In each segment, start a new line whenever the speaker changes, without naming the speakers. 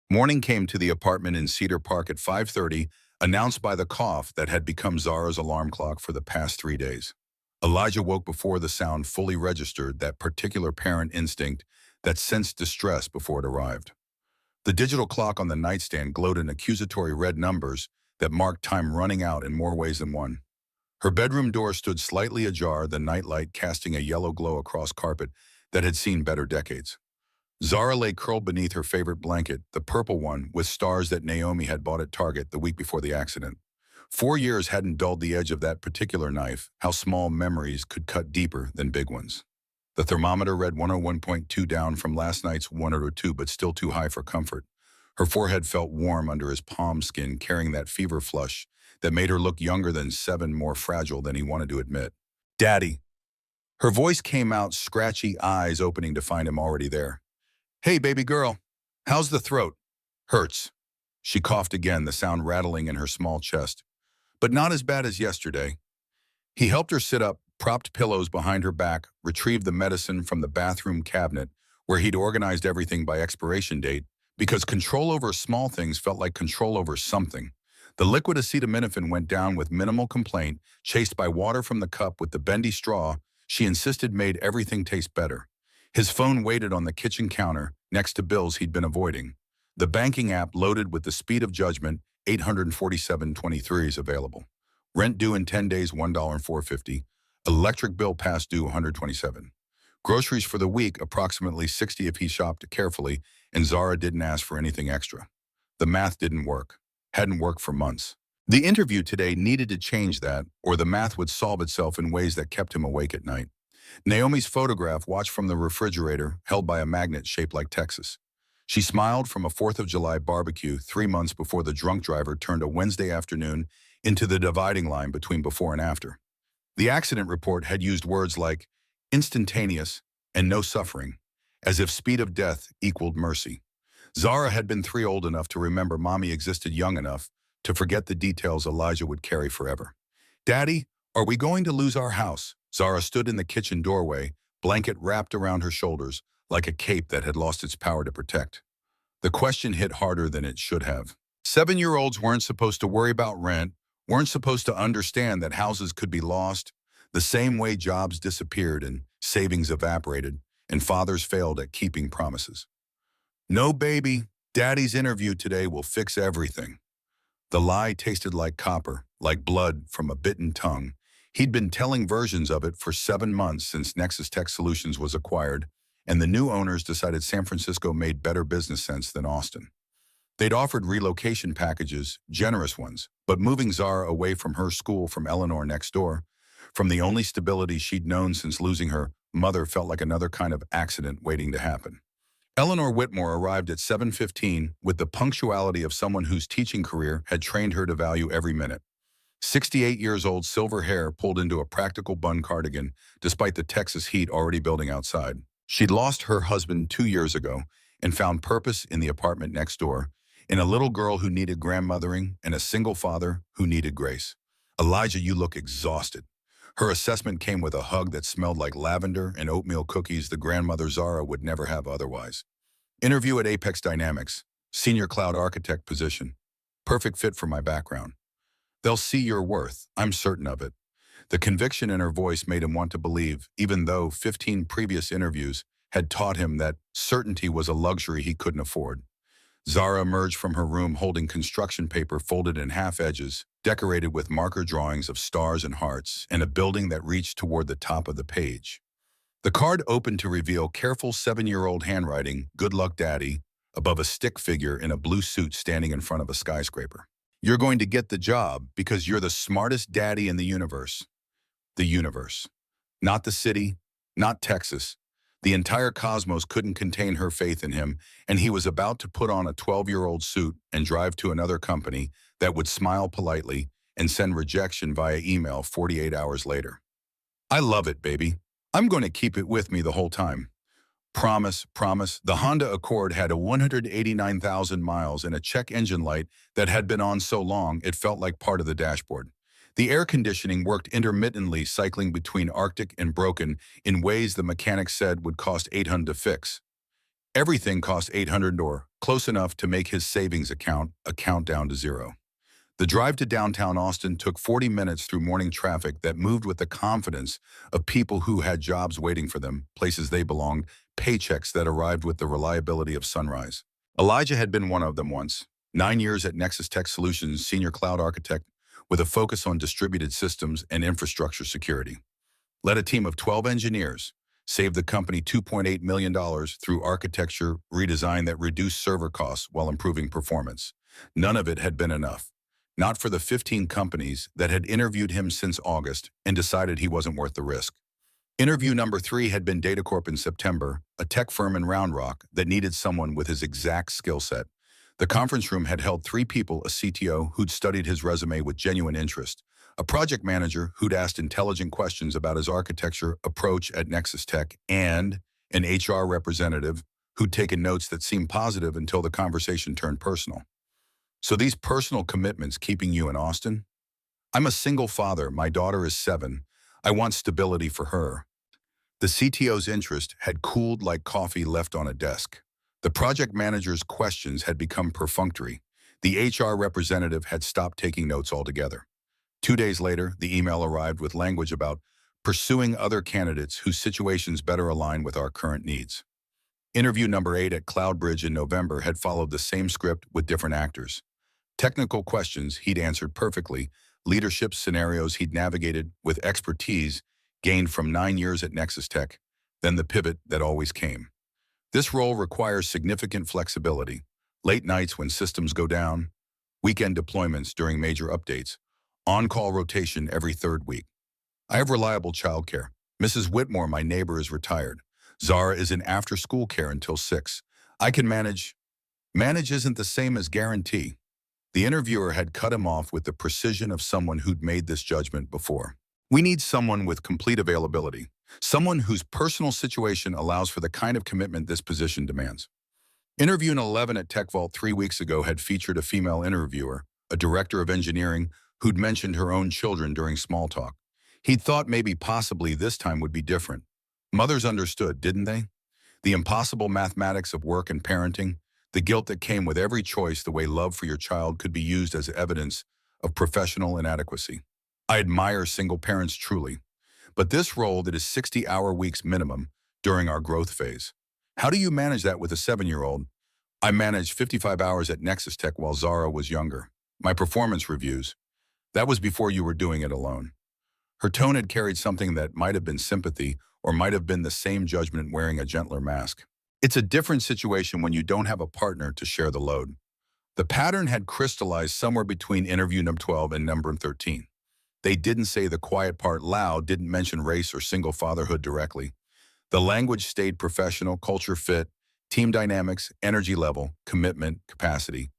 Morning came to the apartment in Cedar Park at 5:30, announced by the cough that had become Zara's alarm clock for the past 3 days. Elijah woke before the sound fully registered that particular parent instinct that sensed distress before it arrived. The digital clock on the nightstand glowed in accusatory red numbers that marked time running out in more ways than one. Her bedroom door stood slightly ajar, the nightlight casting a yellow glow across carpet that had seen better decades. Zara lay curled beneath her favorite blanket, the purple one with stars that Naomi had bought at Target the week before the accident. 4 years hadn't dulled the edge of that particular knife, how small memories could cut deeper than big ones. The thermometer read 101.2, down from last night's 102, but still too high for comfort. Her forehead felt warm under his palm skin, carrying that fever flush that made her look younger than 7, more fragile than he wanted to admit. "Daddy." Her voice came out, scratchy, eyes opening to find him already there. "Hey, baby girl. How's the throat?" "Hurts." She coughed again, the sound rattling in her small chest. "But not as bad as yesterday." He helped her sit up, propped pillows behind her back, retrieved the medicine from the bathroom cabinet, where he'd organized everything by expiration date, because control over small things felt like control over something. The liquid acetaminophen went down with minimal complaint, chased by water from the cup with the bendy straw she insisted made everything taste better. His phone waited on the kitchen counter, next to bills he'd been avoiding. The banking app loaded with the speed of judgment, 847.23 is available. Rent due in 10 days, $1.450. Electric bill past due, 127. Groceries for the week, approximately 60 if he shopped carefully, and Zara didn't ask for anything extra. The math didn't work. Hadn't worked for months. The interview today needed to change that, or the math would solve itself in ways that kept him awake at night. Naomi's photograph, watched from the refrigerator, held by a magnet shaped like Texas. She smiled from a 4th of July barbecue 3 months before the drunk driver turned a Wednesday afternoon into the dividing line between before and after. The accident report had used words like instantaneous and no suffering, as if speed of death equaled mercy. Zara had been 3 old enough to remember mommy existed, young enough to forget the details Elijah would carry forever. "Daddy, are we going to lose our house?" Zara stood in the kitchen doorway, blanket wrapped around her shoulders, like a cape that had lost its power to protect. The question hit harder than it should have. 7-year-olds weren't supposed to worry about rent, weren't supposed to understand that houses could be lost, the same way jobs disappeared and savings evaporated, and fathers failed at keeping promises. "No, baby, Daddy's interview today will fix everything." The lie tasted like copper, like blood from a bitten tongue. He'd been telling versions of it for 7 months since Nexus Tech Solutions was acquired, and the new owners decided San Francisco made better business sense than Austin. They'd offered relocation packages, generous ones, but moving Zara away from her school, from Eleanor next door, from the only stability she'd known since losing her mother, felt like another kind of accident waiting to happen. Eleanor Whitmore arrived at 7:15 with the punctuality of someone whose teaching career had trained her to value every minute. 68 years old, silver hair pulled into a practical bun cardigan, despite the Texas heat already building outside. She'd lost her husband 2 years ago and found purpose in the apartment next door, in a little girl who needed grandmothering and a single father who needed grace. "Elijah, you look exhausted." Her assessment came with a hug that smelled like lavender and oatmeal cookies the grandmother Zara would never have otherwise. "Interview at Apex Dynamics, senior cloud architect position. Perfect fit for my background. They'll see your worth, I'm certain of it." The conviction in her voice made him want to believe, even though 15 previous interviews had taught him that certainty was a luxury he couldn't afford. Zara emerged from her room holding construction paper folded in half edges, decorated with marker drawings of stars and hearts, and a building that reached toward the top of the page. The card opened to reveal careful 7-year-old handwriting, "Good luck, Daddy," above a stick figure in a blue suit standing in front of a skyscraper. "You're going to get the job because you're the smartest daddy in the universe." The universe. Not the city, not Texas. The entire cosmos couldn't contain her faith in him, and he was about to put on a 12-year-old suit and drive to another company that would smile politely and send rejection via email 48 hours later. "I love it, baby. I'm going to keep it with me the whole time." Promise, promise. The Honda Accord had a 189,000 miles and a check engine light that had been on so long it felt like part of the dashboard. The air conditioning worked intermittently, cycling between Arctic and broken in ways the mechanic said would cost $800 to fix. Everything cost 800 or close enough to make his savings account a countdown to zero. The drive to downtown Austin took 40 minutes through morning traffic that moved with the confidence of people who had jobs waiting for them, places they belonged, paychecks that arrived with the reliability of sunrise. Elijah had been one of them once. 9 years at Nexus Tech Solutions, senior cloud architect with a focus on distributed systems and infrastructure security. Led a team of 12 engineers, saved the company $2.8 million through architecture redesign that reduced server costs while improving performance. None of it had been enough. Not for the 15 companies that had interviewed him since August and decided he wasn't worth the risk. Interview number 3 had been Datacorp in September, a tech firm in Round Rock that needed someone with his exact skill set. The conference room had held 3 people, a CTO who'd studied his resume with genuine interest, a project manager who'd asked intelligent questions about his architecture approach at Nexus Tech, and an HR representative who'd taken notes that seemed positive until the conversation turned personal. So these personal commitments keeping you in Austin? I'm a single father. My daughter is 7. I want stability for her. The CTO's interest had cooled like coffee left on a desk. The project manager's questions had become perfunctory. The HR representative had stopped taking notes altogether. 2 days later, the email arrived with language about pursuing other candidates whose situations better align with our current needs. Interview number 8 at Cloudbridge in November had followed the same script with different actors. Technical questions he'd answered perfectly, leadership scenarios he'd navigated with expertise gained from 9 years at Nexus Tech, then the pivot that always came. This role requires significant flexibility, late nights when systems go down, weekend deployments during major updates, on-call rotation every 3rd week. I have reliable childcare. Mrs. Whitmore, my neighbor, is retired. Zara is in after-school care until 6. I can manage. Manage isn't the same as guarantee. The interviewer had cut him off with the precision of someone who'd made this judgment before. We need someone with complete availability, someone whose personal situation allows for the kind of commitment this position demands. Interview 11 at Tech Vault 3 weeks ago had featured a female interviewer, a director of engineering, who'd mentioned her own children during small talk. He'd thought maybe possibly this time would be different. Mothers understood, didn't they? The impossible mathematics of work and parenting, the guilt that came with every choice, the way love for your child could be used as evidence of professional inadequacy. I admire single parents truly, but this role that is 60-hour weeks minimum during our growth phase. How do you manage that with a 7-year-old? I managed 55 hours at Nexus Tech while Zara was younger. My performance reviews. That was before you were doing it alone. Her tone had carried something that might have been sympathy or might have been the same judgment wearing a gentler mask. It's a different situation when you don't have a partner to share the load. The pattern had crystallized somewhere between interview number 12 and number 13. They didn't say the quiet part loud, didn't mention race or single fatherhood directly. The language stayed professional, culture fit, team dynamics, energy level, commitment, capacity.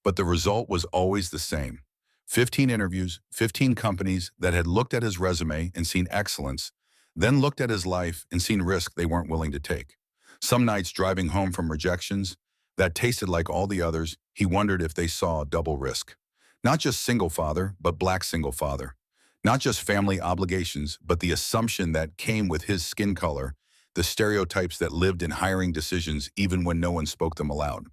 But the result was always the same. 15 interviews, 15 companies that had looked at his resume and seen excellence, then looked at his life and seen risk they weren't willing to take. Some nights driving home from rejections that tasted like all the others, he wondered if they saw double risk. Not just single father, but black single father. Not just family obligations, but the assumption that came with his skin color, the stereotypes that lived in hiring decisions even when no one spoke them aloud.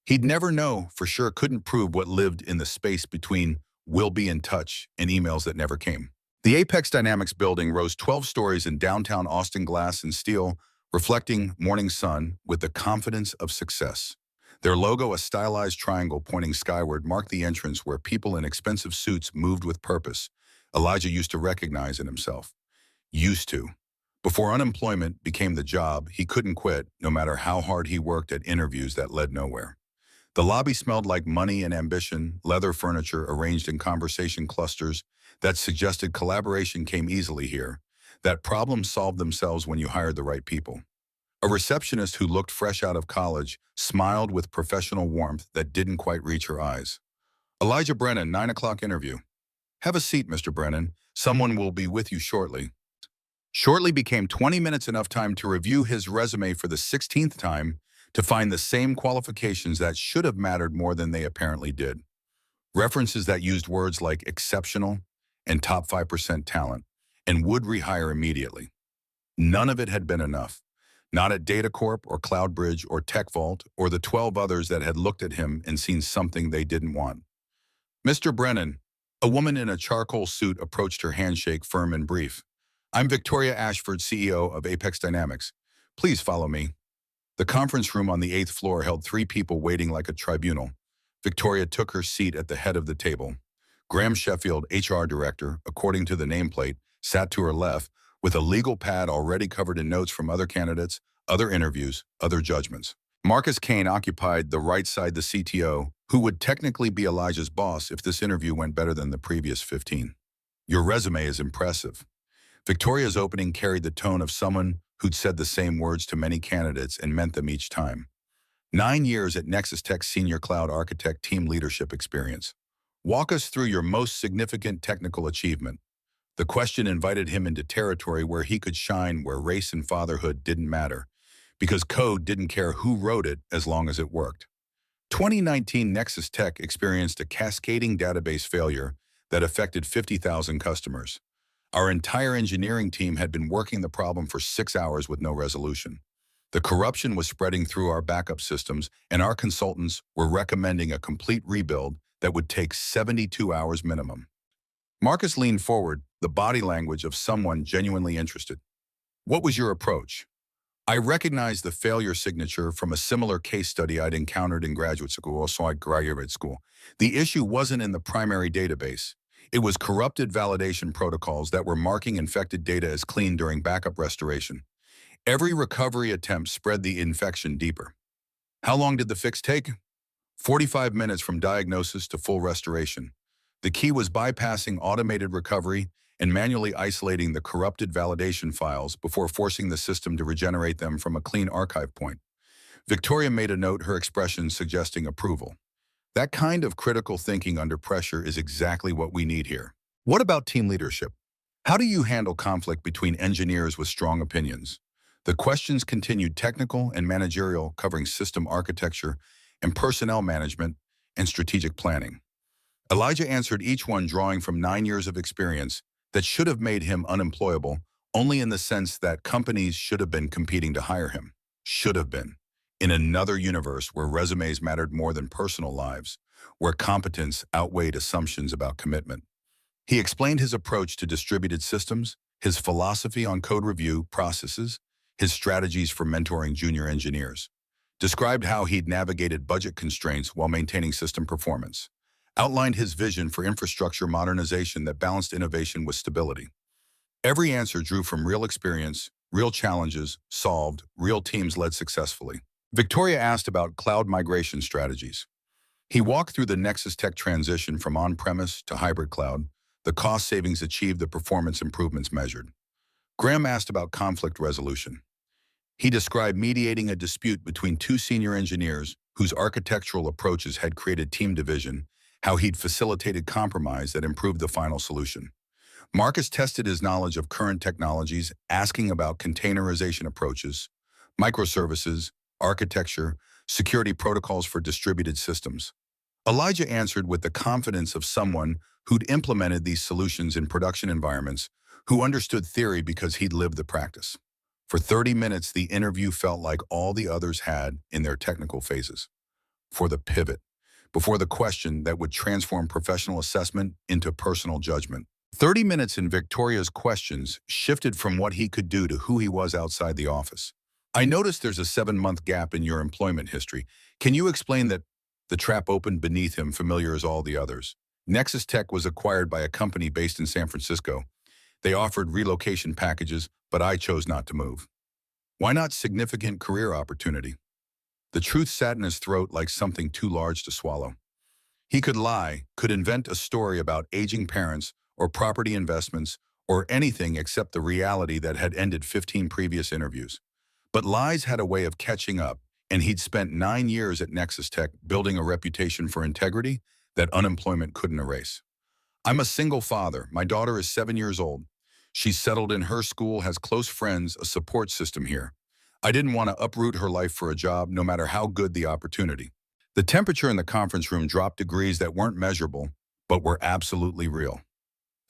He'd never know, for sure couldn't prove what lived in the space between "will be in touch" and emails that never came. The Apex Dynamics building rose 12 stories in downtown Austin, glass and steel, reflecting morning sun with the confidence of success. Their logo, a stylized triangle pointing skyward, marked the entrance where people in expensive suits moved with purpose. Elijah used to recognize in himself. Used to. Before unemployment became the job, he couldn't quit, no matter how hard he worked at interviews that led nowhere. The lobby smelled like money and ambition, leather furniture arranged in conversation clusters that suggested collaboration came easily here, that problems solved themselves when you hired the right people. A receptionist who looked fresh out of college smiled with professional warmth that didn't quite reach her eyes. Elijah Brennan, 9 o'clock interview. Have a seat, Mr. Brennan. Someone will be with you shortly. Shortly became 20 minutes, enough time to review his resume for the 16th time to find the same qualifications that should have mattered more than they apparently did. References that used words like exceptional and top 5% talent and would rehire immediately. None of it had been enough. Not at Data Corp or CloudBridge or Tech Vault or the 12 others that had looked at him and seen something they didn't want. Mr. Brennan, a woman in a charcoal suit approached her handshake firm and brief. I'm Victoria Ashford, CEO of Apex Dynamics. Please follow me. The conference room on the 8th floor held 3 people waiting like a tribunal. Victoria took her seat at the head of the table. Graham Sheffield, HR director, according to the nameplate, sat to her left with a legal pad already covered in notes from other candidates, other interviews, other judgments. Marcus Kane occupied the right side, the CTO, who would technically be Elijah's boss if this interview went better than the previous 15. Your resume is impressive. Victoria's opening carried the tone of someone who'd said the same words to many candidates and meant them each time. 9 years at Nexus Tech Senior Cloud Architect Team Leadership Experience. Walk us through your most significant technical achievement. The question invited him into territory where he could shine, where race and fatherhood didn't matter, because code didn't care who wrote it as long as it worked. 2019 Nexus Tech experienced a cascading database failure that affected 50,000 customers. Our entire engineering team had been working the problem for 6 hours with no resolution. The corruption was spreading through our backup systems, and our consultants were recommending a complete rebuild that would take 72 hours minimum. Marcus leaned forward, the body language of someone genuinely interested. What was your approach? I recognized the failure signature from a similar case study I'd encountered in graduate school, The issue wasn't in the primary database. It was corrupted validation protocols that were marking infected data as clean during backup restoration. Every recovery attempt spread the infection deeper. How long did the fix take? 45 minutes from diagnosis to full restoration. The key was bypassing automated recovery and manually isolating the corrupted validation files before forcing the system to regenerate them from a clean archive point. Victoria made a note, her expression suggesting approval. That kind of critical thinking under pressure is exactly what we need here. What about team leadership? How do you handle conflict between engineers with strong opinions? The questions continued technical and managerial, covering system architecture and personnel management and strategic planning. Elijah answered each one drawing from 9 years of experience that should have made him unemployable, only in the sense that companies should have been competing to hire him. Should have been. In another universe where resumes mattered more than personal lives, where competence outweighed assumptions about commitment. He explained his approach to distributed systems, his philosophy on code review processes, his strategies for mentoring junior engineers. Described how he'd navigated budget constraints while maintaining system performance. Outlined his vision for infrastructure modernization that balanced innovation with stability. Every answer drew from real experience, real challenges solved, real teams led successfully. Victoria asked about cloud migration strategies. He walked through the Nexus Tech transition from on-premise to hybrid cloud, the cost savings achieved, the performance improvements measured. Graham asked about conflict resolution. He described mediating a dispute between 2 senior engineers whose architectural approaches had created team division, how he'd facilitated compromise that improved the final solution. Marcus tested his knowledge of current technologies, asking about containerization approaches, microservices, architecture, security protocols for distributed systems. Elijah answered with the confidence of someone who'd implemented these solutions in production environments, who understood theory because he'd lived the practice. For 30 minutes, the interview felt like all the others had in their technical phases. For the pivot, before the question that would transform professional assessment into personal judgment. 30 minutes in Victoria's questions shifted from what he could do to who he was outside the office. I noticed there's a 7-month gap in your employment history. Can you explain that? The trap opened beneath him, familiar as all the others. Nexus Tech was acquired by a company based in San Francisco. They offered relocation packages, but I chose not to move. Why not? Significant career opportunity. The truth sat in his throat like something too large to swallow. He could lie, could invent a story about aging parents or property investments or anything except the reality that had ended 15 previous interviews. But lies had a way of catching up, and he'd spent 9 years at Nexus Tech building a reputation for integrity that unemployment couldn't erase. I'm a single father. My daughter is 7 years old. She's settled in her school, has close friends, a support system here. I didn't want to uproot her life for a job, no matter how good the opportunity. The temperature in the conference room dropped degrees that weren't measurable, but were absolutely real.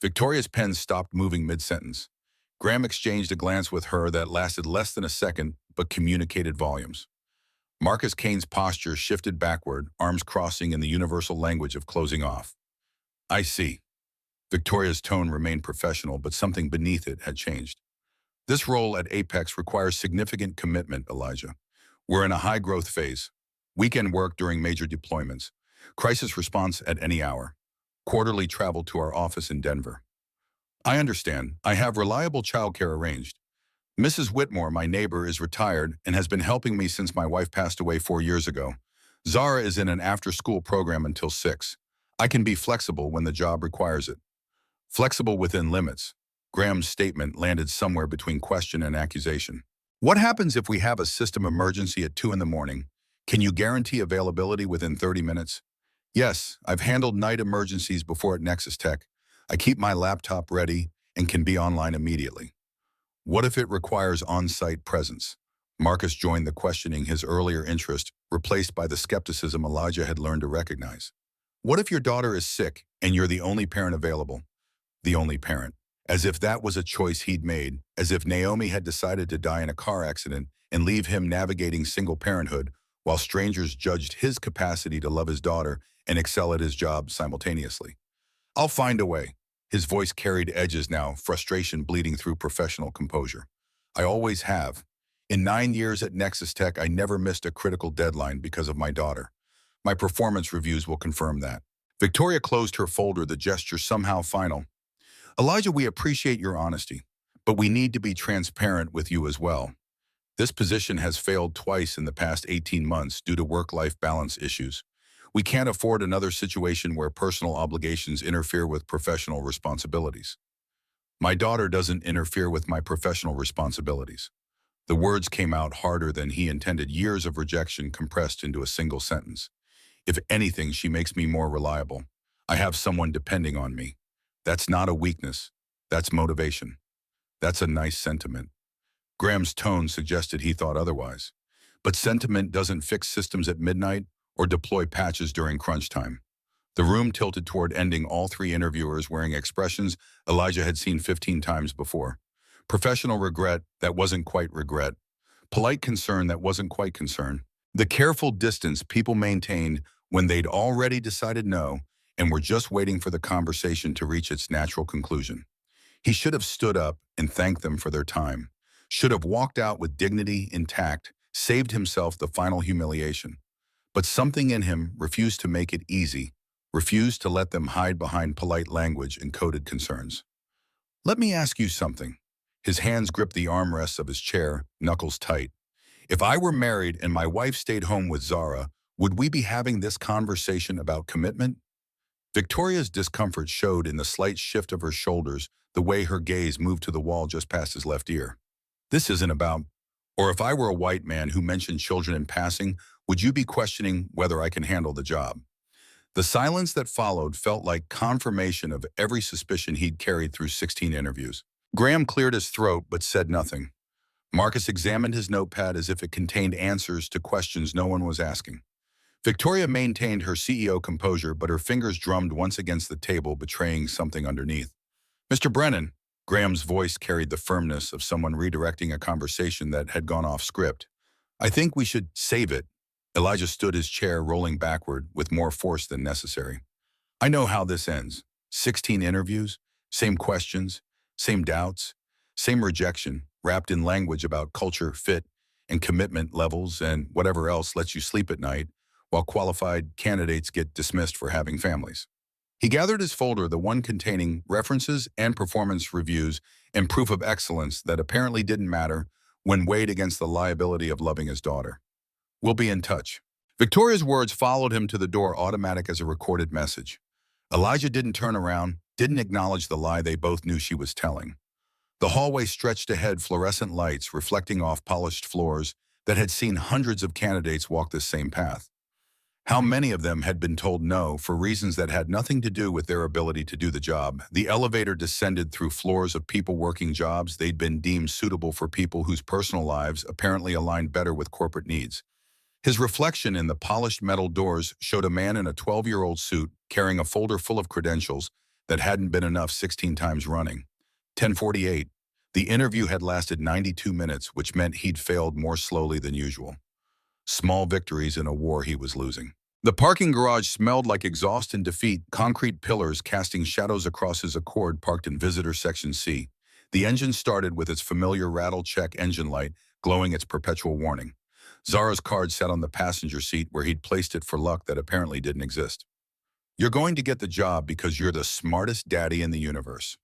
Victoria's pen stopped moving mid-sentence. Graham exchanged a glance with her that lasted less than a second, but communicated volumes. Marcus Kane's posture shifted backward, arms crossing in the universal language of closing off. I see. Victoria's tone remained professional, but something beneath it had changed. This role at Apex requires significant commitment, Elijah. We're in a high-growth phase. Weekend work during major deployments. Crisis response at any hour. Quarterly travel to our office in Denver. I understand. I have reliable childcare arranged. Mrs. Whitmore, my neighbor, is retired and has been helping me since my wife passed away 4 years ago. Zara is in an after-school program until 6. I can be flexible when the job requires it. Flexible within limits. Graham's statement landed somewhere between question and accusation. What happens if we have a system emergency at 2 in the morning? Can you guarantee availability within 30 minutes? Yes, I've handled night emergencies before at Nexus Tech. I keep my laptop ready and can be online immediately. What if it requires on-site presence? Marcus joined the questioning, his earlier interest replaced by the skepticism Elijah had learned to recognize. What if your daughter is sick and you're the only parent available? The only parent. As if that was a choice he'd made, as if Naomi had decided to die in a car accident and leave him navigating single parenthood while strangers judged his capacity to love his daughter and excel at his job simultaneously. I'll find a way. His voice carried edges now, frustration bleeding through professional composure. I always have. In 9 years at Nexus Tech, I never missed a critical deadline because of my daughter. My performance reviews will confirm that. Victoria closed her folder, the gesture somehow final. Elijah, we appreciate your honesty, but we need to be transparent with you as well. This position has failed twice in the past 18 months due to work-life balance issues. We can't afford another situation where personal obligations interfere with professional responsibilities. My daughter doesn't interfere with my professional responsibilities. The words came out harder than he intended, years of rejection compressed into a single sentence. If anything, she makes me more reliable. I have someone depending on me. That's not a weakness. That's motivation. That's a nice sentiment. Graham's tone suggested he thought otherwise. But sentiment doesn't fix systems at midnight or deploy patches during crunch time. The room tilted toward ending, all 3 interviewers wearing expressions Elijah had seen 15 times before. Professional regret that wasn't quite regret. Polite concern that wasn't quite concern. The careful distance people maintained when they'd already decided no and were just waiting for the conversation to reach its natural conclusion. He should have stood up and thanked them for their time. Should have walked out with dignity intact, saved himself the final humiliation. But something in him refused to make it easy, refused to let them hide behind polite language and coded concerns. Let me ask you something. His hands gripped the armrests of his chair, knuckles tight. If I were married and my wife stayed home with Zara, would we be having this conversation about commitment? Victoria's discomfort showed in the slight shift of her shoulders, the way her gaze moved to the wall just past his left ear. This isn't about, or if I were a white man who mentioned children in passing, would you be questioning whether I can handle the job? The silence that followed felt like confirmation of every suspicion he'd carried through 16 interviews. Graham cleared his throat but said nothing. Marcus examined his notepad as if it contained answers to questions no one was asking. Victoria maintained her CEO composure, but her fingers drummed once against the table, betraying something underneath. Mr. Brennan, Graham's voice carried the firmness of someone redirecting a conversation that had gone off script. I think we should save it. Elijah stood his chair, rolling backward with more force than necessary. I know how this ends. 16 interviews, same questions, same doubts, same rejection, wrapped in language about culture, fit, and commitment levels and whatever else lets you sleep at night, while qualified candidates get dismissed for having families. He gathered his folder, the one containing references and performance reviews and proof of excellence that apparently didn't matter when weighed against the liability of loving his daughter. We'll be in touch. Victoria's words followed him to the door, automatic as a recorded message. Elijah didn't turn around, didn't acknowledge the lie they both knew she was telling. The hallway stretched ahead, fluorescent lights reflecting off polished floors that had seen hundreds of candidates walk this same path. How many of them had been told no for reasons that had nothing to do with their ability to do the job? The elevator descended through floors of people working jobs they'd been deemed suitable for people whose personal lives apparently aligned better with corporate needs. His reflection in the polished metal doors showed a man in a 12-year-old suit carrying a folder full of credentials that hadn't been enough 16 times running. 1048. The interview had lasted 92 minutes, which meant he'd failed more slowly than usual. Small victories in a war he was losing. The parking garage smelled like exhaust and defeat, concrete pillars casting shadows across his Accord parked in Visitor Section C. The engine started with its familiar rattle-check engine light, glowing its perpetual warning. Zara's card sat on the passenger seat where he'd placed it for luck that apparently didn't exist. You're going to get the job because you're the smartest daddy in the universe.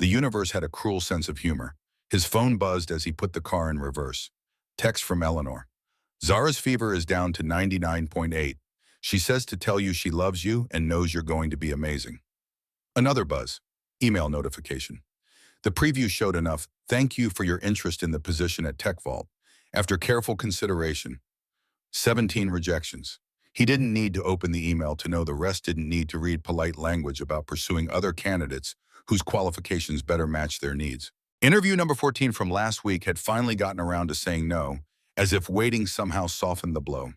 The universe had a cruel sense of humor. His phone buzzed as he put the car in reverse. Text from Eleanor. Zara's fever is down to 99.8. She says to tell you she loves you and knows you're going to be amazing. Another buzz. Email notification. The preview showed enough. Thank you for your interest in the position at Tech Vault. After careful consideration, 17 rejections. He didn't need to open the email to know the rest didn't need to read polite language about pursuing other candidates whose qualifications better match their needs. Interview number 14 from last week had finally gotten around to saying no, as if waiting somehow softened the blow.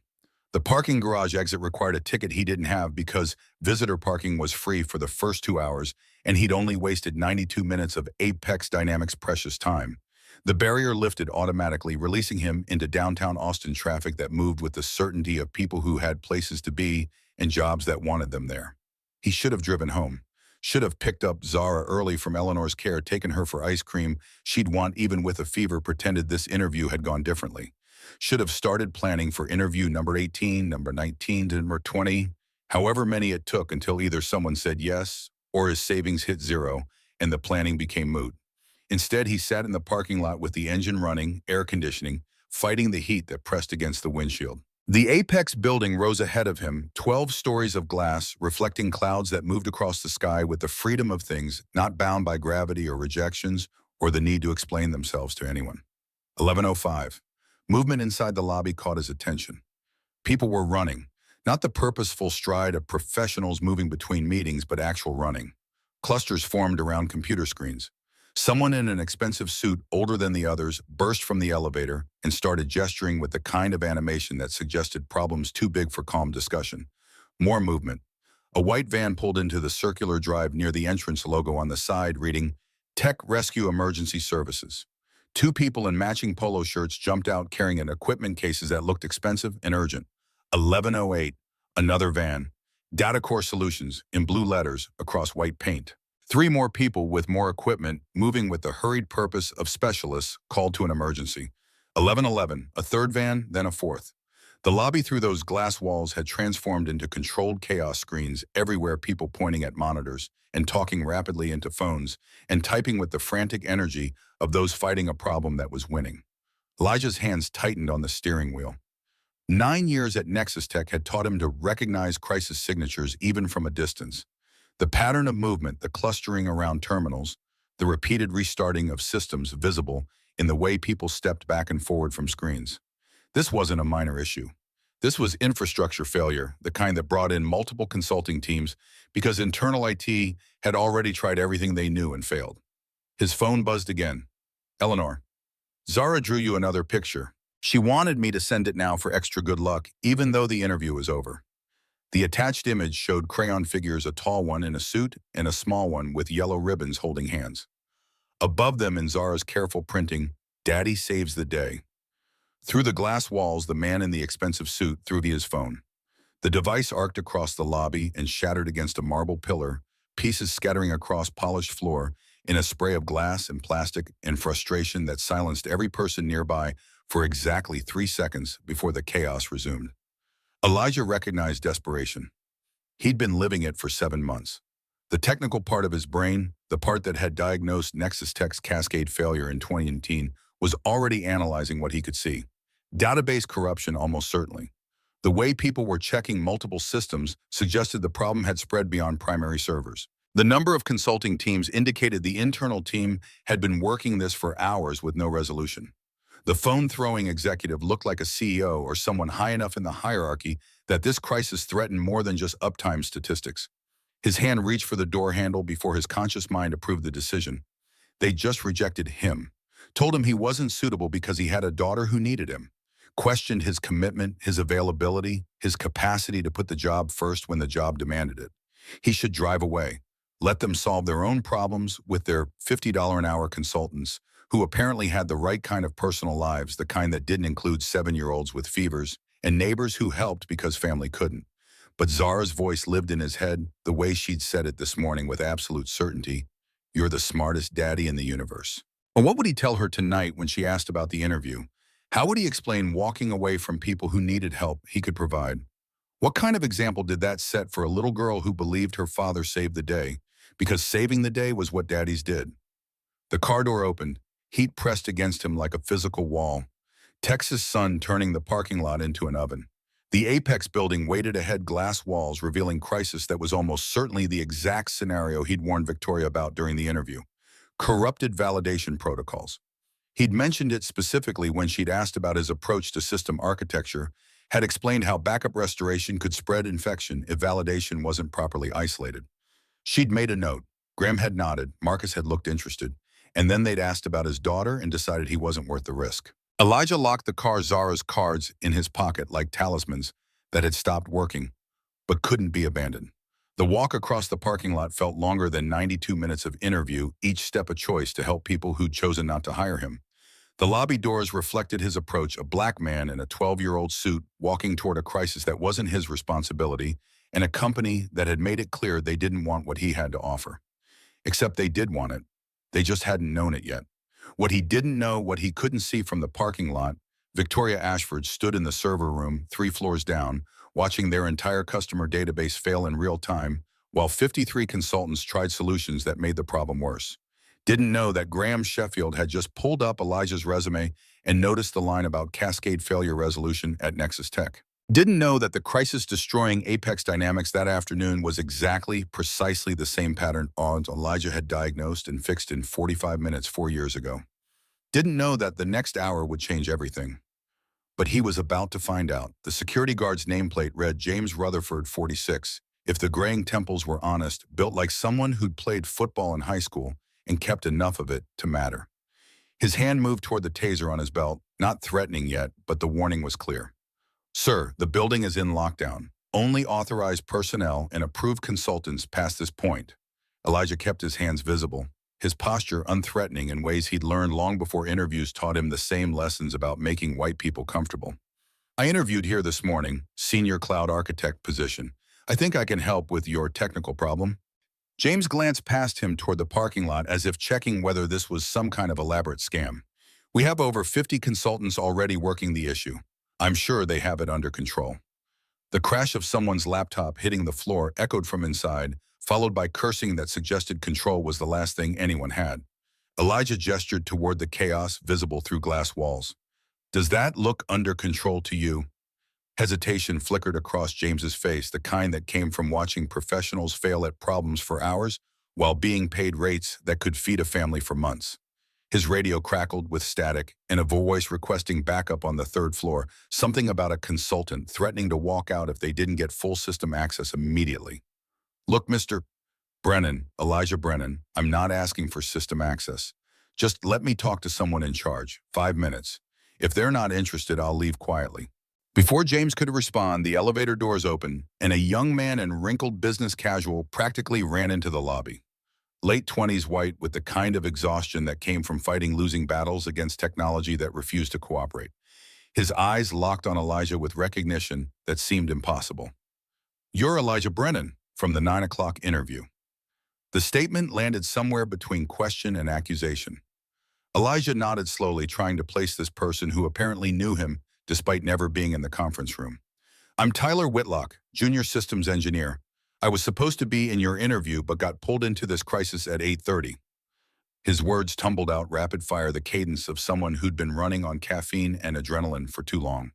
The parking garage exit required a ticket he didn't have because visitor parking was free for the first 2 hours, and he'd only wasted 92 minutes of Apex Dynamics' precious time. The barrier lifted automatically, releasing him into downtown Austin traffic that moved with the certainty of people who had places to be and jobs that wanted them there. He should have driven home. Should have picked up Zara early from Eleanor's care, taken her for ice cream she'd want even with a fever, pretended this interview had gone differently. Should have started planning for interview number 18, number 19, to number 20, however many it took until either someone said yes or his savings hit zero and the planning became moot. Instead, he sat in the parking lot with the engine running, air conditioning, fighting the heat that pressed against the windshield. The Apex building rose ahead of him, 12 stories of glass, reflecting clouds that moved across the sky with the freedom of things not bound by gravity or rejections or the need to explain themselves to anyone. 11:05. Movement inside the lobby caught his attention. People were running, not the purposeful stride of professionals moving between meetings, but actual running. Clusters formed around computer screens. Someone in an expensive suit, older than the others, burst from the elevator and started gesturing with the kind of animation that suggested problems too big for calm discussion. More movement. A white van pulled into the circular drive near the entrance logo on the side, reading, Tech Rescue Emergency Services. Two people in matching polo shirts jumped out carrying equipment cases that looked expensive and urgent. 11:08. Another van. DataCore Solutions, in blue letters across white paint. Three more people with more equipment moving with the hurried purpose of specialists called to an emergency. 11:11, a third van, then a fourth. The lobby through those glass walls had transformed into controlled chaos screens everywhere, people pointing at monitors and talking rapidly into phones and typing with the frantic energy of those fighting a problem that was winning. Elijah's hands tightened on the steering wheel. 9 years at Nexus Tech had taught him to recognize crisis signatures even from a distance. The pattern of movement, the clustering around terminals, the repeated restarting of systems visible in the way people stepped back and forward from screens. This wasn't a minor issue. This was infrastructure failure, the kind that brought in multiple consulting teams because internal IT had already tried everything they knew and failed. His phone buzzed again. Eleanor. Zara drew you another picture. She wanted me to send it now for extra good luck, even though the interview was over. The attached image showed crayon figures, a tall one in a suit and a small one with yellow ribbons holding hands. Above them in Zara's careful printing, Daddy saves the day. Through the glass walls, the man in the expensive suit threw his phone. The device arced across the lobby and shattered against a marble pillar, pieces scattering across polished floor in a spray of glass and plastic and frustration that silenced every person nearby for exactly 3 seconds before the chaos resumed. Elijah recognized desperation. He'd been living it for 7 months. The technical part of his brain, the part that had diagnosed Nexus Tech's cascade failure in 2018, was already analyzing what he could see. Database corruption, almost certainly. The way people were checking multiple systems suggested the problem had spread beyond primary servers. The number of consulting teams indicated the internal team had been working this for hours with no resolution. The phone-throwing executive looked like a CEO or someone high enough in the hierarchy that this crisis threatened more than just uptime statistics. His hand reached for the door handle before his conscious mind approved the decision. They just rejected him, told him he wasn't suitable because he had a daughter who needed him, questioned his commitment, his availability, his capacity to put the job first when the job demanded it. He should drive away, let them solve their own problems with their $50 an hour consultants who apparently had the right kind of personal lives, the kind that didn't include 7-year-olds with fevers, and neighbors who helped because family couldn't. But Zara's voice lived in his head the way she'd said it this morning with absolute certainty. "You're the smartest daddy in the universe." And what would he tell her tonight when she asked about the interview? How would he explain walking away from people who needed help he could provide? What kind of example did that set for a little girl who believed her father saved the day? Because saving the day was what daddies did. The car door opened, heat pressed against him like a physical wall. Texas sun turning the parking lot into an oven. The Apex building waited ahead, glass walls revealing crisis that was almost certainly the exact scenario he'd warned Victoria about during the interview. Corrupted validation protocols. He'd mentioned it specifically when she'd asked about his approach to system architecture, had explained how backup restoration could spread infection if validation wasn't properly isolated. She'd made a note. Graham had nodded, Marcus had looked interested, and then they'd asked about his daughter and decided he wasn't worth the risk. Elijah locked the car Zara's cards in his pocket like talismans that had stopped working, but couldn't be abandoned. The walk across the parking lot felt longer than 92 minutes of interview, each step a choice to help people who'd chosen not to hire him. The lobby doors reflected his approach, a black man in a 12-year-old suit walking toward a crisis that wasn't his responsibility, and a company that had made it clear they didn't want what he had to offer. Except they did want it. They just hadn't known it yet. What he didn't know, what he couldn't see from the parking lot, Victoria Ashford stood in the server room 3 floors down, watching their entire customer database fail in real time, while 53 consultants tried solutions that made the problem worse. Didn't know that Graham Sheffield had just pulled up Elijah's resume and noticed the line about cascade failure resolution at Nexus Tech. Didn't know that the crisis-destroying Apex dynamics that afternoon was precisely the same pattern Elijah had diagnosed and fixed in 45 minutes 4 years ago. Didn't know that the next hour would change everything. But he was about to find out. The security guard's nameplate read James Rutherford, 46. If the graying temples were honest, built like someone who'd played football in high school and kept enough of it to matter. His hand moved toward the taser on his belt, not threatening yet, but the warning was clear. "Sir, the building is in lockdown. Only authorized personnel and approved consultants past this point." Elijah kept his hands visible, his posture unthreatening in ways he'd learned long before interviews taught him the same lessons about making white people comfortable. "I interviewed here this morning, senior cloud architect position. I think I can help with your technical problem." James glanced past him toward the parking lot as if checking whether this was some kind of elaborate scam. "We have over 50 consultants already working the issue. I'm sure they have it under control." The crash of someone's laptop hitting the floor echoed from inside, followed by cursing that suggested control was the last thing anyone had. Elijah gestured toward the chaos visible through glass walls. "Does that look under control to you?" Hesitation flickered across James's face, the kind that came from watching professionals fail at problems for hours while being paid rates that could feed a family for months. His radio crackled with static and a voice requesting backup on the 3rd floor, something about a consultant threatening to walk out if they didn't get full system access immediately. "Look, Mr. Brennan, Elijah Brennan, I'm not asking for system access. Just let me talk to someone in charge. 5 minutes. If they're not interested, I'll leave quietly." Before James could respond, the elevator doors opened, and a young man in wrinkled business casual practically ran into the lobby. Late 20s white with the kind of exhaustion that came from fighting losing battles against technology that refused to cooperate. His eyes locked on Elijah with recognition that seemed impossible. "You're Elijah Brennan," from the 9 o'clock interview. The statement landed somewhere between question and accusation. Elijah nodded slowly, trying to place this person who apparently knew him despite never being in the conference room. "I'm Tyler Whitlock, junior systems engineer. I was supposed to be in your interview but got pulled into this crisis at 8:30. His words tumbled out rapid fire, the cadence of someone who'd been running on caffeine and adrenaline for too long.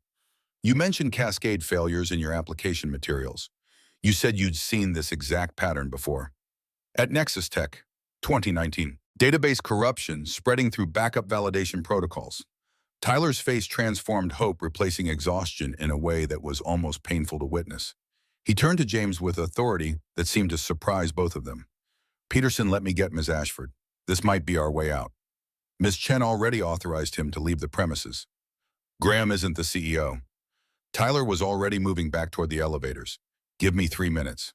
"You mentioned cascade failures in your application materials. You said you'd seen this exact pattern before. At Nexus Tech, 2019. Database corruption spreading through backup validation protocols." Tyler's face transformed, hope replacing exhaustion in a way that was almost painful to witness. He turned to James with authority that seemed to surprise both of them. "Peterson, let me get Ms. Ashford. This might be our way out." Ms. Chen already authorized him to leave the premises. "Graham isn't the CEO." Tyler was already moving back toward the elevators. "Give me 3 minutes."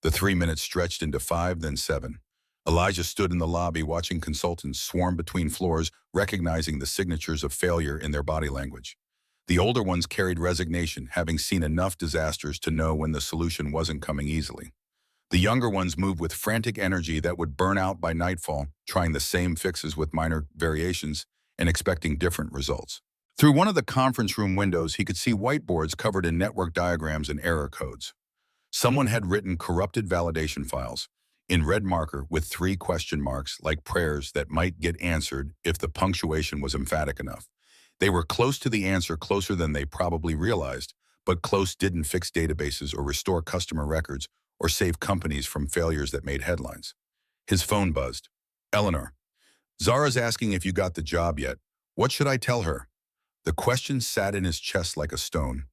The 3 minutes stretched into 5, then 7. Elijah stood in the lobby watching consultants swarm between floors, recognizing the signatures of failure in their body language. The older ones carried resignation, having seen enough disasters to know when the solution wasn't coming easily. The younger ones moved with frantic energy that would burn out by nightfall, trying the same fixes with minor variations and expecting different results. Through one of the conference room windows, he could see whiteboards covered in network diagrams and error codes. Someone had written corrupted validation files in red marker with 3 question marks like prayers that might get answered if the punctuation was emphatic enough. They were close to the answer, closer than they probably realized, but close didn't fix databases or restore customer records or save companies from failures that made headlines. His phone buzzed. Eleanor, Zara's asking if you got the job yet. What should I tell her? The question sat in his chest like a stone.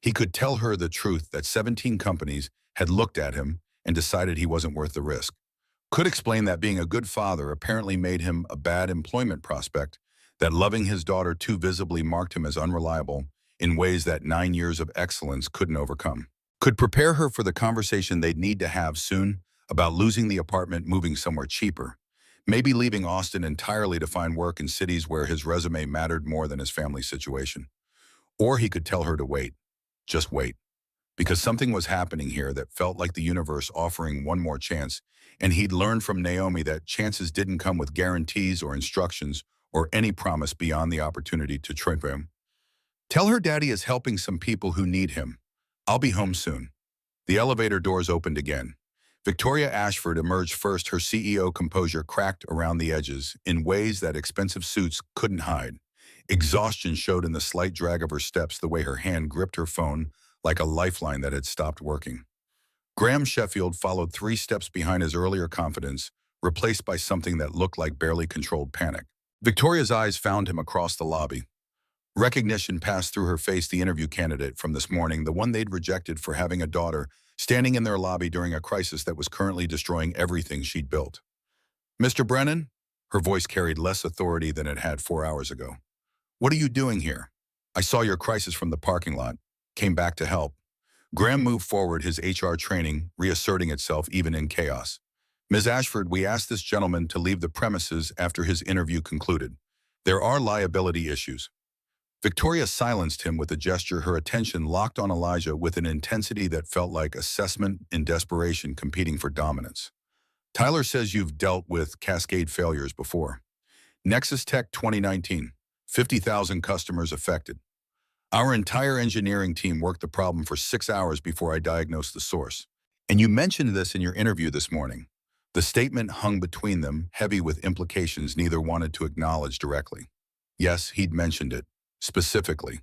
He could tell her the truth that 17 companies had looked at him and decided he wasn't worth the risk. Could explain that being a good father apparently made him a bad employment prospect, that loving his daughter too visibly marked him as unreliable in ways that 9 years of excellence couldn't overcome. Could prepare her for the conversation they'd need to have soon about losing the apartment, moving somewhere cheaper, maybe leaving Austin entirely to find work in cities where his resume mattered more than his family situation. Or he could tell her to wait. Just wait. Because something was happening here that felt like the universe offering one more chance, and he'd learned from Naomi that chances didn't come with guarantees or instructions or any promise beyond the opportunity to trip him. Tell her daddy is helping some people who need him. I'll be home soon. The elevator doors opened again. Victoria Ashford emerged first, her CEO composure cracked around the edges in ways that expensive suits couldn't hide. Exhaustion showed in the slight drag of her steps, the way her hand gripped her phone like a lifeline that had stopped working. Graham Sheffield followed 3 steps behind his earlier confidence, replaced by something that looked like barely controlled panic. Victoria's eyes found him across the lobby. Recognition passed through her face, the interview candidate from this morning, the one they'd rejected for having a daughter, standing in their lobby during a crisis that was currently destroying everything she'd built. Mr. Brennan? Her voice carried less authority than it had 4 hours ago. What are you doing here? I saw your crisis from the parking lot. Came back to help. Graham moved forward, his HR training reasserting itself even in chaos. Ms. Ashford, we asked this gentleman to leave the premises after his interview concluded. There are liability issues. Victoria silenced him with a gesture, her attention locked on Elijah with an intensity that felt like assessment in desperation competing for dominance. Tyler says you've dealt with cascade failures before. Nexus Tech 2019, 50,000 customers affected. Our entire engineering team worked the problem for 6 hours before I diagnosed the source. And you mentioned this in your interview this morning. The statement hung between them, heavy with implications neither wanted to acknowledge directly. Yes, he'd mentioned it. Specifically,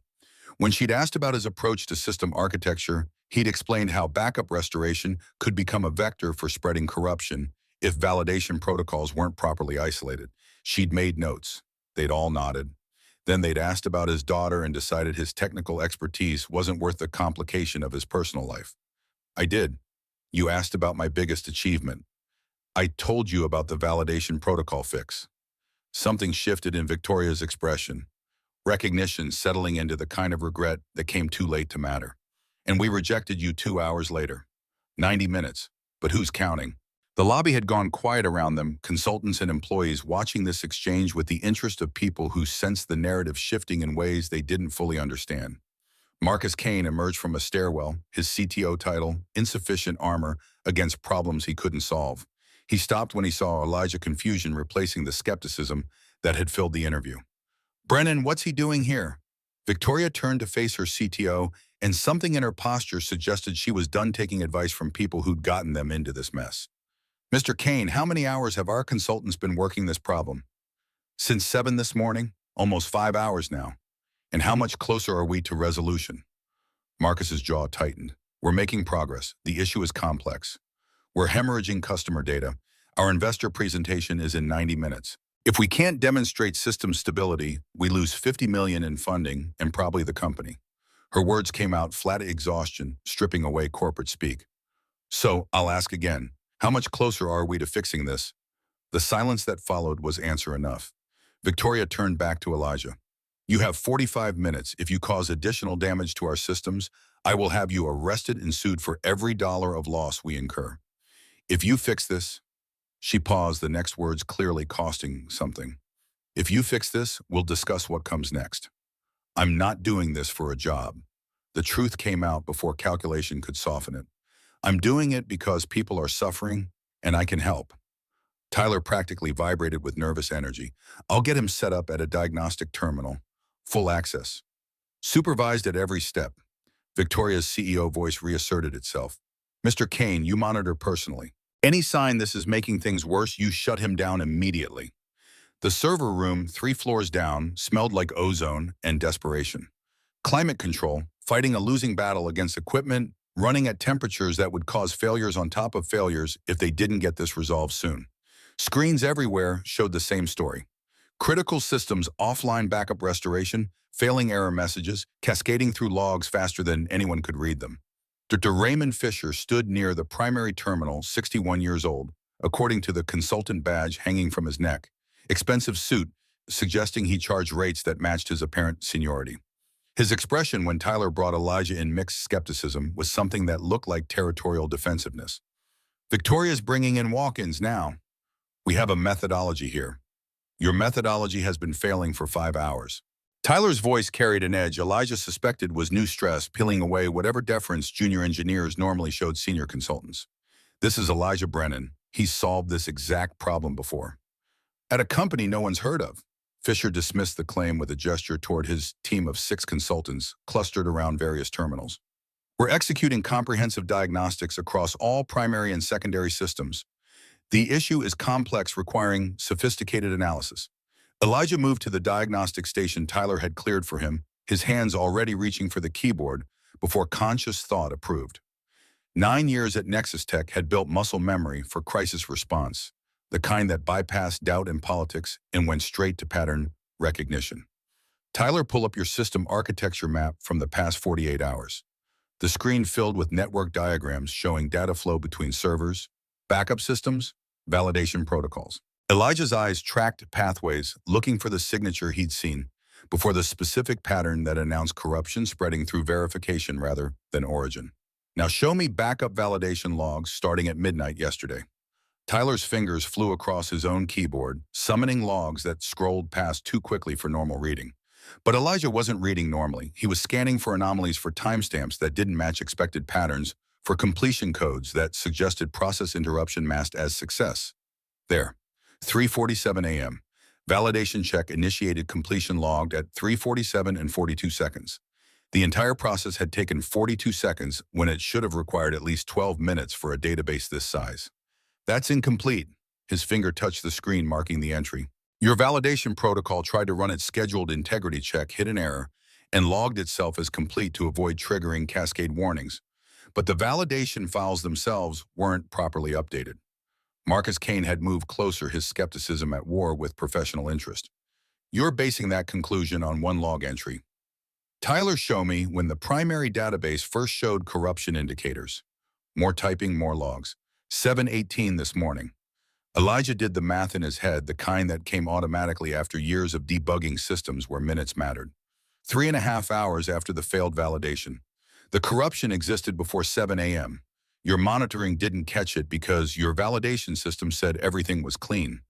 when she'd asked about his approach to system architecture, he'd explained how backup restoration could become a vector for spreading corruption if validation protocols weren't properly isolated. She'd made notes. They'd all nodded. Then they'd asked about his daughter and decided his technical expertise wasn't worth the complication of his personal life. I did. You asked about my biggest achievement. I told you about the validation protocol fix. Something shifted in Victoria's expression. Recognition settling into the kind of regret that came too late to matter. And we rejected you 2 hours later. 90 minutes. But who's counting? The lobby had gone quiet around them, consultants and employees watching this exchange with the interest of people who sensed the narrative shifting in ways they didn't fully understand. Marcus Kane emerged from a stairwell, his CTO title, insufficient armor against problems he couldn't solve. He stopped when he saw Elijah's confusion replacing the skepticism that had filled the interview. Brennan, what's he doing here? Victoria turned to face her CTO, and something in her posture suggested she was done taking advice from people who'd gotten them into this mess. Mr. Kane, how many hours have our consultants been working this problem? Since 7 this morning? Almost 5 hours now. And how much closer are we to resolution? Marcus's jaw tightened. We're making progress. The issue is complex. We're hemorrhaging customer data. Our investor presentation is in 90 minutes. If we can't demonstrate system stability, we lose $50 million in funding and probably the company. Her words came out flat exhaustion, stripping away corporate speak. So, I'll ask again, how much closer are we to fixing this? The silence that followed was answer enough. Victoria turned back to Elijah. You have 45 minutes. If you cause additional damage to our systems, I will have you arrested and sued for every dollar of loss we incur. If you fix this, She paused, the next words clearly costing something. If you fix this, we'll discuss what comes next. I'm not doing this for a job. The truth came out before calculation could soften it. I'm doing it because people are suffering, and I can help. Tyler practically vibrated with nervous energy. I'll get him set up at a diagnostic terminal. Full access. Supervised at every step. Victoria's CEO voice reasserted itself. Mr. Kane, you monitor personally. Any sign this is making things worse, you shut him down immediately. The server room, 3 floors down, smelled like ozone and desperation. Climate control, fighting a losing battle against equipment, running at temperatures that would cause failures on top of failures if they didn't get this resolved soon. Screens everywhere showed the same story. Critical systems offline backup restoration, failing error messages, cascading through logs faster than anyone could read them. Dr. Raymond Fisher stood near the primary terminal, 61 years old, according to the consultant badge hanging from his neck. Expensive suit, suggesting he charged rates that matched his apparent seniority. His expression when Tyler brought Elijah in mixed skepticism was something that looked like territorial defensiveness. Victoria's bringing in walk-ins now. We have a methodology here. Your methodology has been failing for 5 hours. Tyler's voice carried an edge Elijah suspected was new stress peeling away whatever deference junior engineers normally showed senior consultants. This is Elijah Brennan. He's solved this exact problem before. At a company no one's heard of. Fisher dismissed the claim with a gesture toward his team of 6 consultants clustered around various terminals. We're executing comprehensive diagnostics across all primary and secondary systems. The issue is complex, requiring sophisticated analysis. Elijah moved to the diagnostic station Tyler had cleared for him, his hands already reaching for the keyboard before conscious thought approved. 9 years at Nexus Tech had built muscle memory for crisis response, the kind that bypassed doubt and politics and went straight to pattern recognition. Tyler, pull up your system architecture map from the past 48 hours. The screen filled with network diagrams showing data flow between servers, backup systems, validation protocols. Elijah's eyes tracked pathways, looking for the signature he'd seen, before the specific pattern that announced corruption spreading through verification rather than origin. Now show me backup validation logs starting at midnight yesterday. Tyler's fingers flew across his own keyboard, summoning logs that scrolled past too quickly for normal reading. But Elijah wasn't reading normally. He was scanning for anomalies, for timestamps that didn't match expected patterns, for completion codes that suggested process interruption masked as success. There, 3:47 a.m. Validation check initiated, completion logged at 3:47 and 42 seconds. The entire process had taken 42 seconds when it should have required at least 12 minutes for a database this size. That's incomplete. His finger touched the screen marking the entry. Your validation protocol tried to run its scheduled integrity check, hit an error, and logged itself as complete to avoid triggering cascade warnings. But the validation files themselves weren't properly updated. Marcus Kane had moved closer, his skepticism at war with professional interest. You're basing that conclusion on one log entry. Tyler, show me when the primary database first showed corruption indicators. More typing, more logs. 7:18 this morning. Elijah did the math in his head, the kind that came automatically after years of debugging systems where minutes mattered. 3.5 hours after the failed validation. The corruption existed before 7 a.m. Your monitoring didn't catch it because your validation system said everything was clean.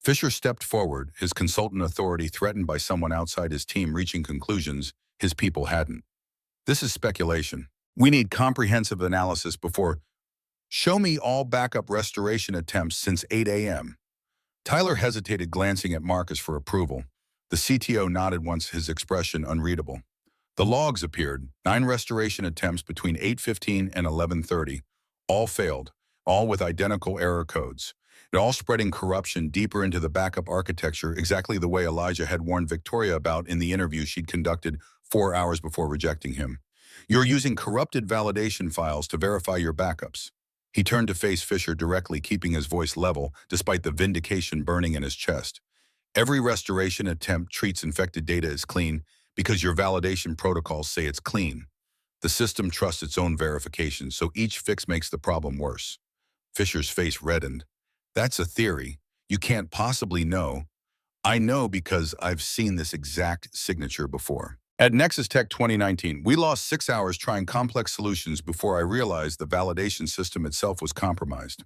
Fisher stepped forward, his consultant authority threatened by someone outside his team reaching conclusions his people hadn't. This is speculation. We need comprehensive analysis before. Show me all backup restoration attempts since 8 a.m. Tyler hesitated, glancing at Marcus for approval. The CTO nodded once, his expression unreadable. The logs appeared, 9 restoration attempts between 8:15 and 11:30. All failed, all with identical error codes. It all spreading corruption deeper into the backup architecture, exactly the way Elijah had warned Victoria about in the interview she'd conducted 4 hours before rejecting him. You're using corrupted validation files to verify your backups. He turned to face Fisher directly, keeping his voice level despite the vindication burning in his chest. Every restoration attempt treats infected data as clean because your validation protocols say it's clean. The system trusts its own verification, so each fix makes the problem worse. Fisher's face reddened. That's a theory. You can't possibly know. I know because I've seen this exact signature before. At Nexus Tech 2019, we lost 6 hours trying complex solutions before I realized the validation system itself was compromised.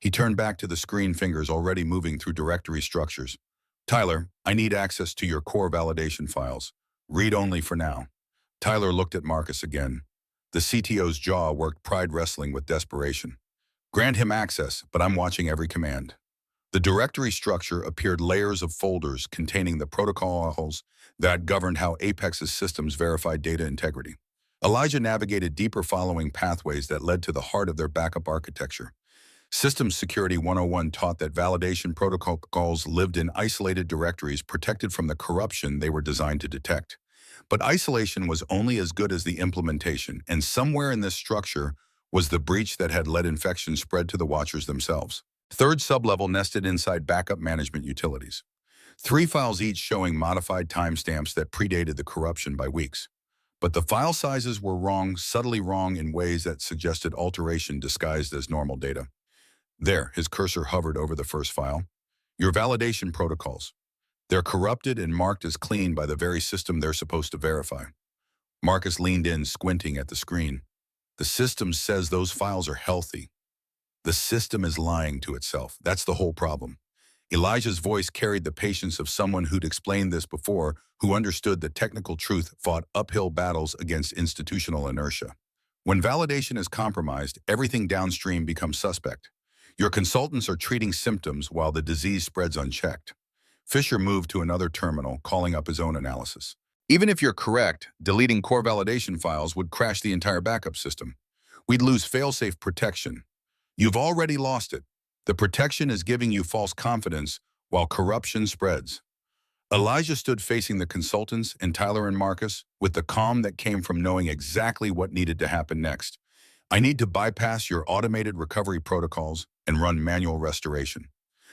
He turned back to the screen, fingers already moving through directory structures. Tyler, I need access to your core validation files. Read only for now. Tyler looked at Marcus again. The CTO's jaw worked, pride wrestling with desperation. Grant him access, but I'm watching every command. The directory structure appeared layers of folders containing the protocols that governed how Apex's systems verified data integrity. Elijah navigated deeper, following pathways that led to the heart of their backup architecture. Systems Security 101 taught that validation protocols lived in isolated directories protected from the corruption they were designed to detect. But isolation was only as good as the implementation, and somewhere in this structure was the breach that had let infection spread to the watchers themselves. Third sublevel nested inside backup management utilities. 3 files each showing modified timestamps that predated the corruption by weeks. But the file sizes were wrong, subtly wrong in ways that suggested alteration disguised as normal data. There, his cursor hovered over the first file. Your validation protocols. They're corrupted and marked as clean by the very system they're supposed to verify. Marcus leaned in, squinting at the screen. The system says those files are healthy. The system is lying to itself. That's the whole problem. Elijah's voice carried the patience of someone who'd explained this before, who understood that technical truth fought uphill battles against institutional inertia. When validation is compromised, everything downstream becomes suspect. Your consultants are treating symptoms while the disease spreads unchecked. Fisher moved to another terminal, calling up his own analysis. Even if you're correct, deleting core validation files would crash the entire backup system. We'd lose fail-safe protection. You've already lost it. The protection is giving you false confidence while corruption spreads. Elijah stood facing the consultants and Tyler and Marcus with the calm that came from knowing exactly what needed to happen next. I need to bypass your automated recovery protocols and run manual restoration.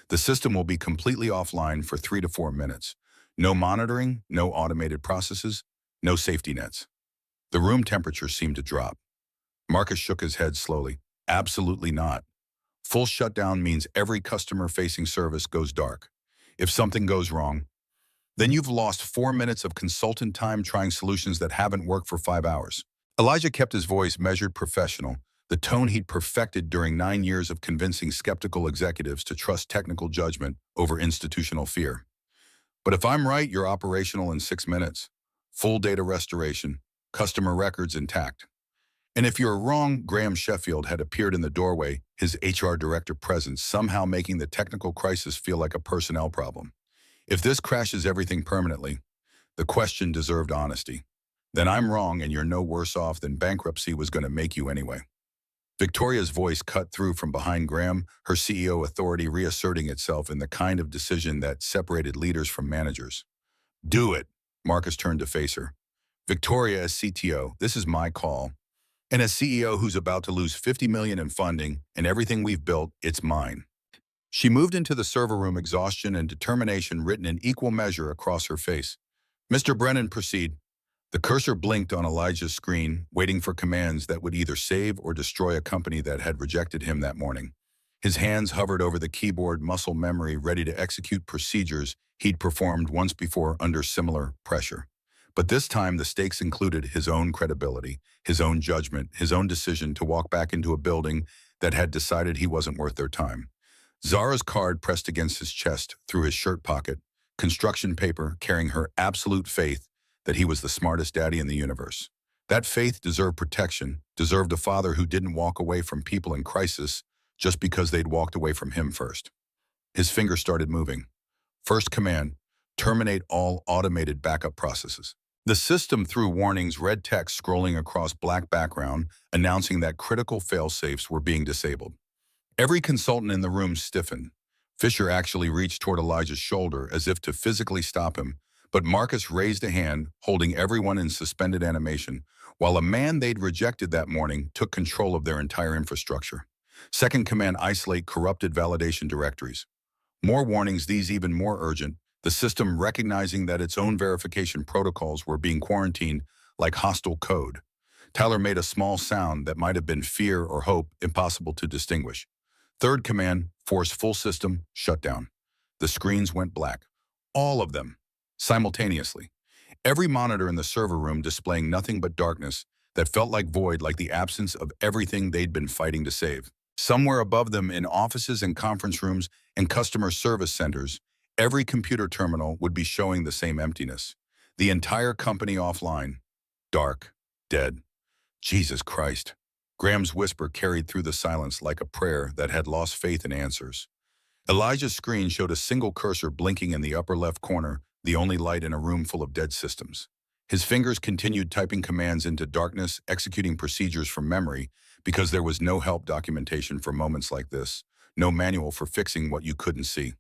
The system will be completely offline for 3 to 4 minutes. No monitoring, no automated processes, no safety nets. The room temperature seemed to drop. Marcus shook his head slowly. Absolutely not. Full shutdown means every customer-facing service goes dark. If something goes wrong, then you've lost 4 minutes of consultant time trying solutions that haven't worked for 5 hours. Elijah kept his voice measured, professional, the tone he'd perfected during 9 years of convincing skeptical executives to trust technical judgment over institutional fear. But if I'm right, you're operational in 6 minutes. Full data restoration, customer records intact. And if you're wrong, Graham Sheffield had appeared in the doorway, his HR director present, somehow making the technical crisis feel like a personnel problem. If this crashes everything permanently, the question deserved honesty. Then I'm wrong and you're no worse off than bankruptcy was going to make you anyway. Victoria's voice cut through from behind Graham, her CEO authority reasserting itself in the kind of decision that separated leaders from managers. Do it. Marcus turned to face her. Victoria, as CTO, this is my call. And as CEO who's about to lose $50 million in funding and everything we've built, it's mine. She moved into the server room, exhaustion and determination written in equal measure across her face. Mr. Brennan, proceed. The cursor blinked on Elijah's screen, waiting for commands that would either save or destroy a company that had rejected him that morning. His hands hovered over the keyboard, muscle memory ready to execute procedures he'd performed once before under similar pressure. But this time the stakes included his own credibility, his own judgment, his own decision to walk back into a building that had decided he wasn't worth their time. Zara's card pressed against his chest through his shirt pocket, construction paper carrying her absolute faith that he was the smartest daddy in the universe. That faith deserved protection, deserved a father who didn't walk away from people in crisis just because they'd walked away from him first. His finger started moving. First command, terminate all automated backup processes. The system threw warnings, red text scrolling across black background, announcing that critical fail-safes were being disabled. Every consultant in the room stiffened. Fisher actually reached toward Elijah's shoulder as if to physically stop him, but Marcus raised a hand, holding everyone in suspended animation, while a man they'd rejected that morning took control of their entire infrastructure. Second command, isolate corrupted validation directories. More warnings, these even more urgent, the system recognizing that its own verification protocols were being quarantined like hostile code. Tyler made a small sound that might have been fear or hope, impossible to distinguish. Third command, force full system shutdown. The screens went black. All of them. Simultaneously. Every monitor in the server room displaying nothing but darkness that felt like void, like the absence of everything they'd been fighting to save. Somewhere above them, in offices and conference rooms and customer service centers, every computer terminal would be showing the same emptiness. The entire company offline. Dark. Dead. Jesus Christ. Graham's whisper carried through the silence like a prayer that had lost faith in answers. Elijah's screen showed a single cursor blinking in the upper left corner, the only light in a room full of dead systems. His fingers continued typing commands into darkness, executing procedures from memory, because there was no help documentation for moments like this, no manual for fixing what you couldn't see.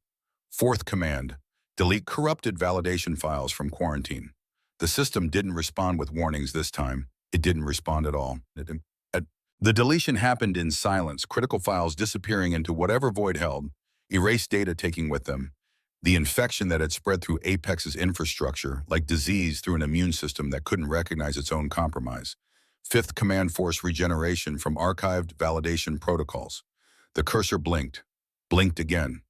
Fourth command: delete corrupted validation files from quarantine. The system didn't respond with warnings this time. It didn't respond at all. The deletion happened in silence, critical files disappearing into whatever void held, erased data taking with them. The infection that had spread through Apex's infrastructure, like disease through an immune system that couldn't recognize its own compromise. Fifth command: force regeneration from archived validation protocols. The cursor blinked. Blinked again.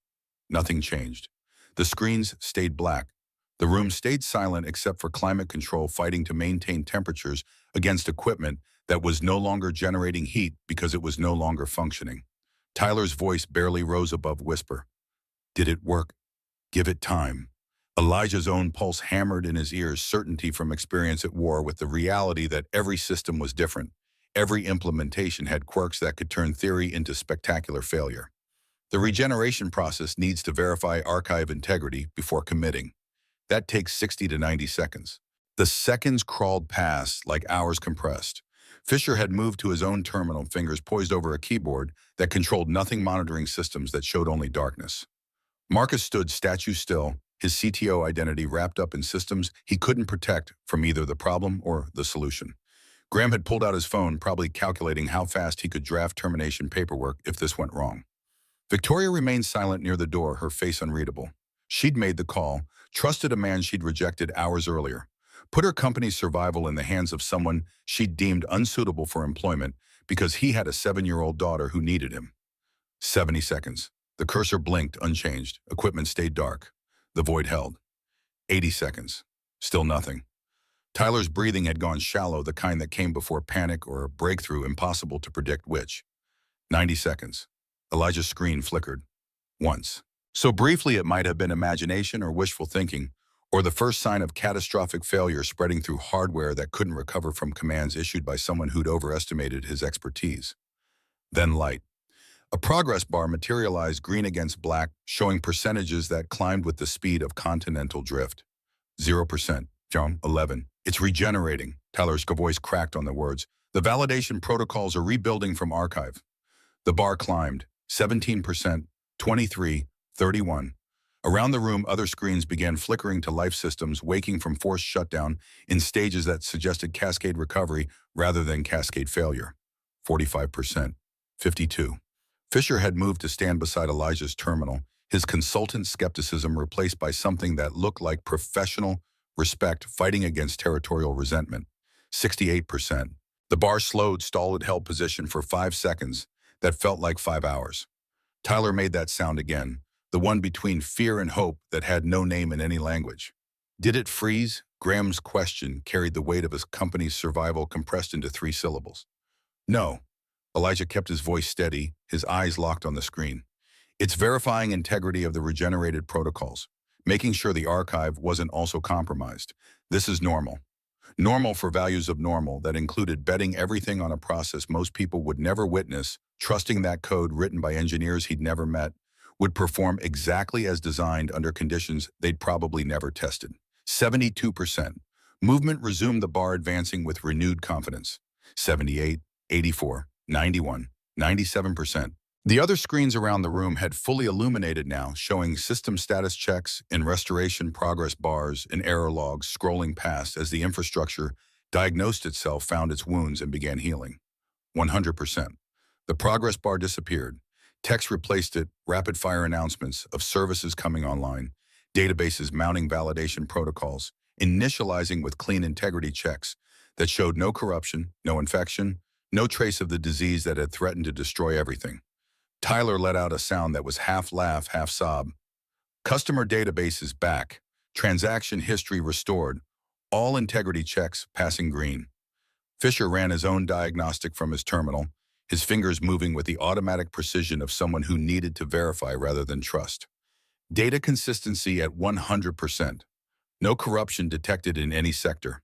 Nothing changed. The screens stayed black. The room stayed silent except for climate control fighting to maintain temperatures against equipment that was no longer generating heat because it was no longer functioning. Tyler's voice barely rose above whisper. Did it work? Give it time. Elijah's own pulse hammered in his ears, certainty from experience at war with the reality that every system was different. Every implementation had quirks that could turn theory into spectacular failure. The regeneration process needs to verify archive integrity before committing. That takes 60 to 90 seconds. The seconds crawled past like hours compressed. Fisher had moved to his own terminal, fingers poised over a keyboard that controlled nothing, monitoring systems that showed only darkness. Marcus stood statue still, his CTO identity wrapped up in systems he couldn't protect from either the problem or the solution. Graham had pulled out his phone, probably calculating how fast he could draft termination paperwork if this went wrong. Victoria remained silent near the door, her face unreadable. She'd made the call, trusted a man she'd rejected hours earlier, put her company's survival in the hands of someone she'd deemed unsuitable for employment because he had a 7-year-old daughter who needed him. 70 seconds. The cursor blinked, unchanged. Equipment stayed dark. The void held. 80 seconds. Still nothing. Tyler's breathing had gone shallow, the kind that came before panic or a breakthrough, impossible to predict which. 90 seconds. Elijah's screen flickered. Once. So briefly it might have been imagination or wishful thinking, or the first sign of catastrophic failure spreading through hardware that couldn't recover from commands issued by someone who'd overestimated his expertise. Then light. A progress bar materialized, green against black, showing percentages that climbed with the speed of continental drift. 0%. John, 11. It's regenerating. Tyler's voice cracked on the words. The validation protocols are rebuilding from archive. The bar climbed. 17%. 23. 31. Around the room, other screens began flickering to life systems, waking from forced shutdown in stages that suggested cascade recovery rather than cascade failure. 45%. 52. Fisher had moved to stand beside Elijah's terminal, his consultant skepticism replaced by something that looked like professional respect fighting against territorial resentment. 68%. The bar slowed, stalled, held position for 5 seconds that felt like 5 hours. Tyler made that sound again, the one between fear and hope that had no name in any language. Did it freeze? Graham's question carried the weight of his company's survival compressed into 3 syllables. No. Elijah kept his voice steady, his eyes locked on the screen. It's verifying integrity of the regenerated protocols, making sure the archive wasn't also compromised. This is normal. Normal for values of normal that included betting everything on a process most people would never witness, trusting that code written by engineers he'd never met would perform exactly as designed under conditions they'd probably never tested. 72%. Movement resumed, the bar advancing with renewed confidence. 78, 84. 91, 97%. The other screens around the room had fully illuminated now, showing system status checks and restoration progress bars and error logs scrolling past as the infrastructure diagnosed itself, found its wounds, and began healing. 100%. The progress bar disappeared. Text replaced it, rapid-fire announcements of services coming online, databases mounting validation protocols, initializing with clean integrity checks that showed no corruption, no infection, no trace of the disease that had threatened to destroy everything. Tyler let out a sound that was half laugh, half sob. Customer databases back. Transaction history restored. All integrity checks passing green. Fisher ran his own diagnostic from his terminal, his fingers moving with the automatic precision of someone who needed to verify rather than trust. Data consistency at 100%. No corruption detected in any sector.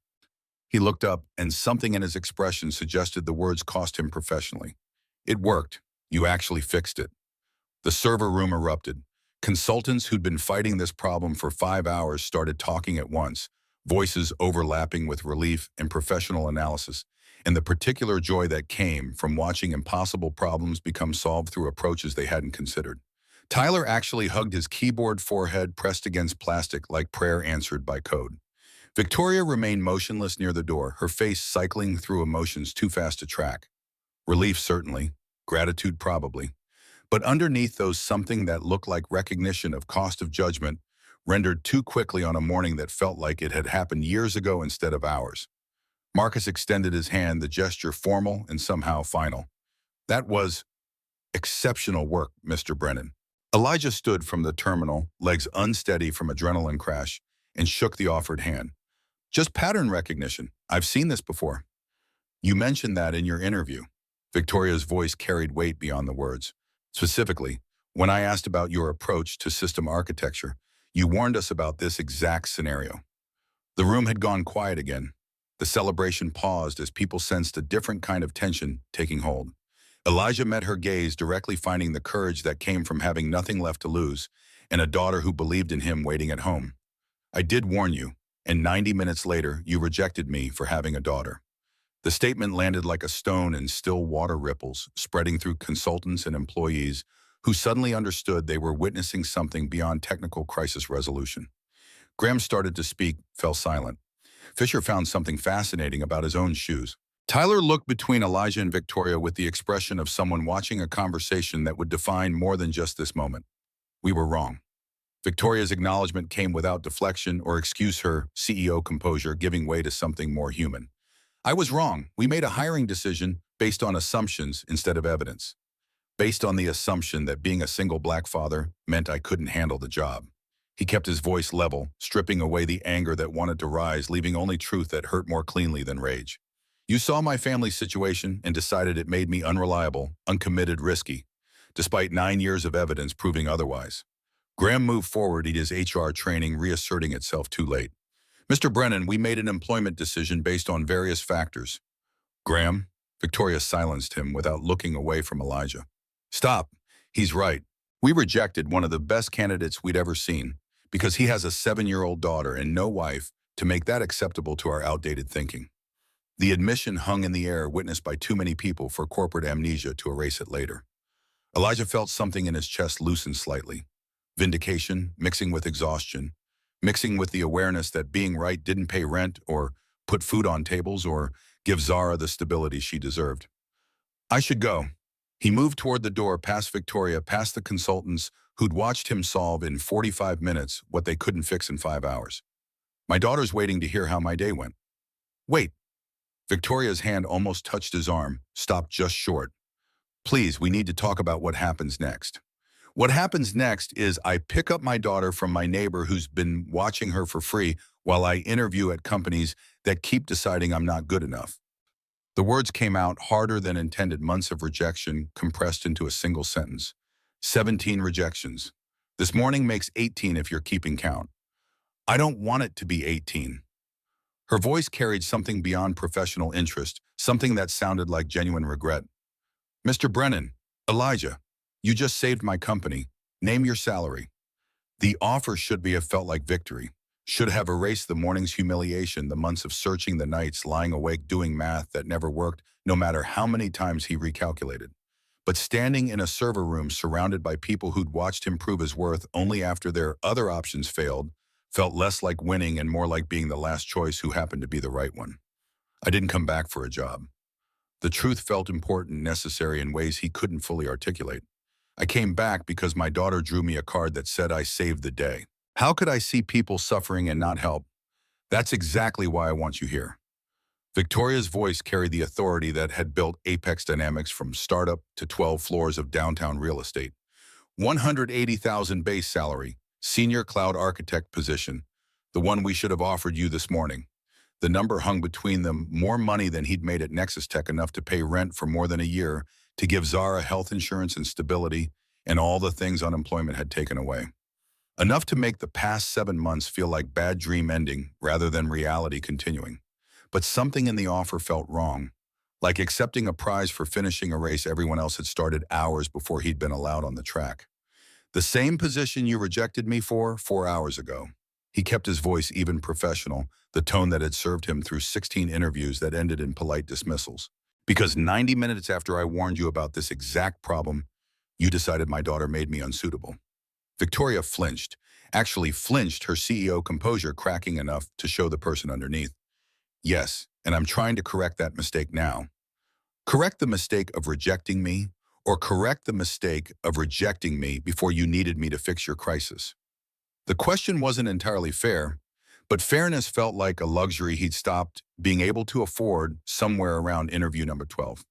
He looked up, and something in his expression suggested the words cost him professionally. It worked. You actually fixed it. The server room erupted. Consultants who'd been fighting this problem for 5 hours started talking at once, voices overlapping with relief and professional analysis, and the particular joy that came from watching impossible problems become solved through approaches they hadn't considered. Tyler actually hugged his keyboard forehead pressed against plastic like prayer answered by code. Victoria remained motionless near the door, her face cycling through emotions too fast to track. Relief certainly, gratitude probably. But underneath those something that looked like recognition of cost of judgment, rendered too quickly on a morning that felt like it had happened years ago instead of hours. Marcus extended his hand, the gesture formal and somehow final. That was exceptional work, Mr. Brennan. Elijah stood from the terminal, legs unsteady from adrenaline crash, and shook the offered hand. Just pattern recognition. I've seen this before. You mentioned that in your interview. Victoria's voice carried weight beyond the words. Specifically, when I asked about your approach to system architecture, you warned us about this exact scenario. The room had gone quiet again. The celebration paused as people sensed a different kind of tension taking hold. Elijah met her gaze, directly finding the courage that came from having nothing left to lose, and a daughter who believed in him waiting at home. I did warn you, and 90 minutes later, you rejected me for having a daughter. The statement landed like a stone in still water ripples, spreading through consultants and employees who suddenly understood they were witnessing something beyond technical crisis resolution. Graham started to speak, fell silent. Fisher found something fascinating about his own shoes. Tyler looked between Elijah and Victoria with the expression of someone watching a conversation that would define more than just this moment. We were wrong. Victoria's acknowledgement came without deflection or excuse, her CEO composure giving way to something more human. I was wrong. We made a hiring decision based on assumptions instead of evidence. Based on the assumption that being a single black father meant I couldn't handle the job. He kept his voice level, stripping away the anger that wanted to rise, leaving only truth that hurt more cleanly than rage. You saw my family's situation and decided it made me unreliable, uncommitted, risky, despite 9 years of evidence proving otherwise. Graham moved forward, his HR training reasserting itself too late. Mr. Brennan, we made an employment decision based on various factors. Graham, Victoria silenced him without looking away from Elijah. Stop. He's right. We rejected one of the best candidates we'd ever seen because he has a 7-year-old daughter and no wife to make that acceptable to our outdated thinking. The admission hung in the air, witnessed by too many people for corporate amnesia to erase it later. Elijah felt something in his chest loosen slightly. Vindication, mixing with exhaustion, mixing with the awareness that being right didn't pay rent or put food on tables or give Zara the stability she deserved. I should go. He moved toward the door, past Victoria, past the consultants who'd watched him solve in 45 minutes what they couldn't fix in 5 hours. My daughter's waiting to hear how my day went. Wait. Victoria's hand almost touched his arm, stopped just short. Please, we need to talk about what happens next. What happens next is I pick up my daughter from my neighbor who's been watching her for free while I interview at companies that keep deciding I'm not good enough. The words came out harder than intended, months of rejection compressed into a single sentence. 17 rejections. This morning makes 18 if you're keeping count. I don't want it to be 18. Her voice carried something beyond professional interest, something that sounded like genuine regret. Mr. Brennan, Elijah, you just saved my company. Name your salary. The offer should have felt like victory. Should have erased the morning's humiliation, the months of searching, the nights lying awake doing math that never worked, no matter how many times he recalculated. But standing in a server room surrounded by people who'd watched him prove his worth only after their other options failed, felt less like winning and more like being the last choice who happened to be the right one. I didn't come back for a job. The truth felt important, necessary in ways he couldn't fully articulate. I came back because my daughter drew me a card that said I saved the day. How could I see people suffering and not help? That's exactly why I want you here. Victoria's voice carried the authority that had built Apex Dynamics from startup to 12 floors of downtown real estate. 180,000 base salary, senior cloud architect position, the one we should have offered you this morning. The number hung between them, more money than he'd made at Nexus Tech, enough to pay rent for more than a year, to give Zara health insurance and stability and all the things unemployment had taken away. Enough to make the past 7 months feel like bad dream ending rather than reality continuing. But something in the offer felt wrong, like accepting a prize for finishing a race everyone else had started hours before he'd been allowed on the track. The same position you rejected me for 4 hours ago. He kept his voice even professional, the tone that had served him through 16 interviews that ended in polite dismissals. Because 90 minutes after I warned you about this exact problem, you decided my daughter made me unsuitable. Victoria flinched, actually flinched, her CEO composure cracking enough to show the person underneath. Yes, and I'm trying to correct that mistake now. Correct the mistake of rejecting me, or correct the mistake of rejecting me before you needed me to fix your crisis. The question wasn't entirely fair, but fairness felt like a luxury he'd stopped being able to afford somewhere around interview number 12.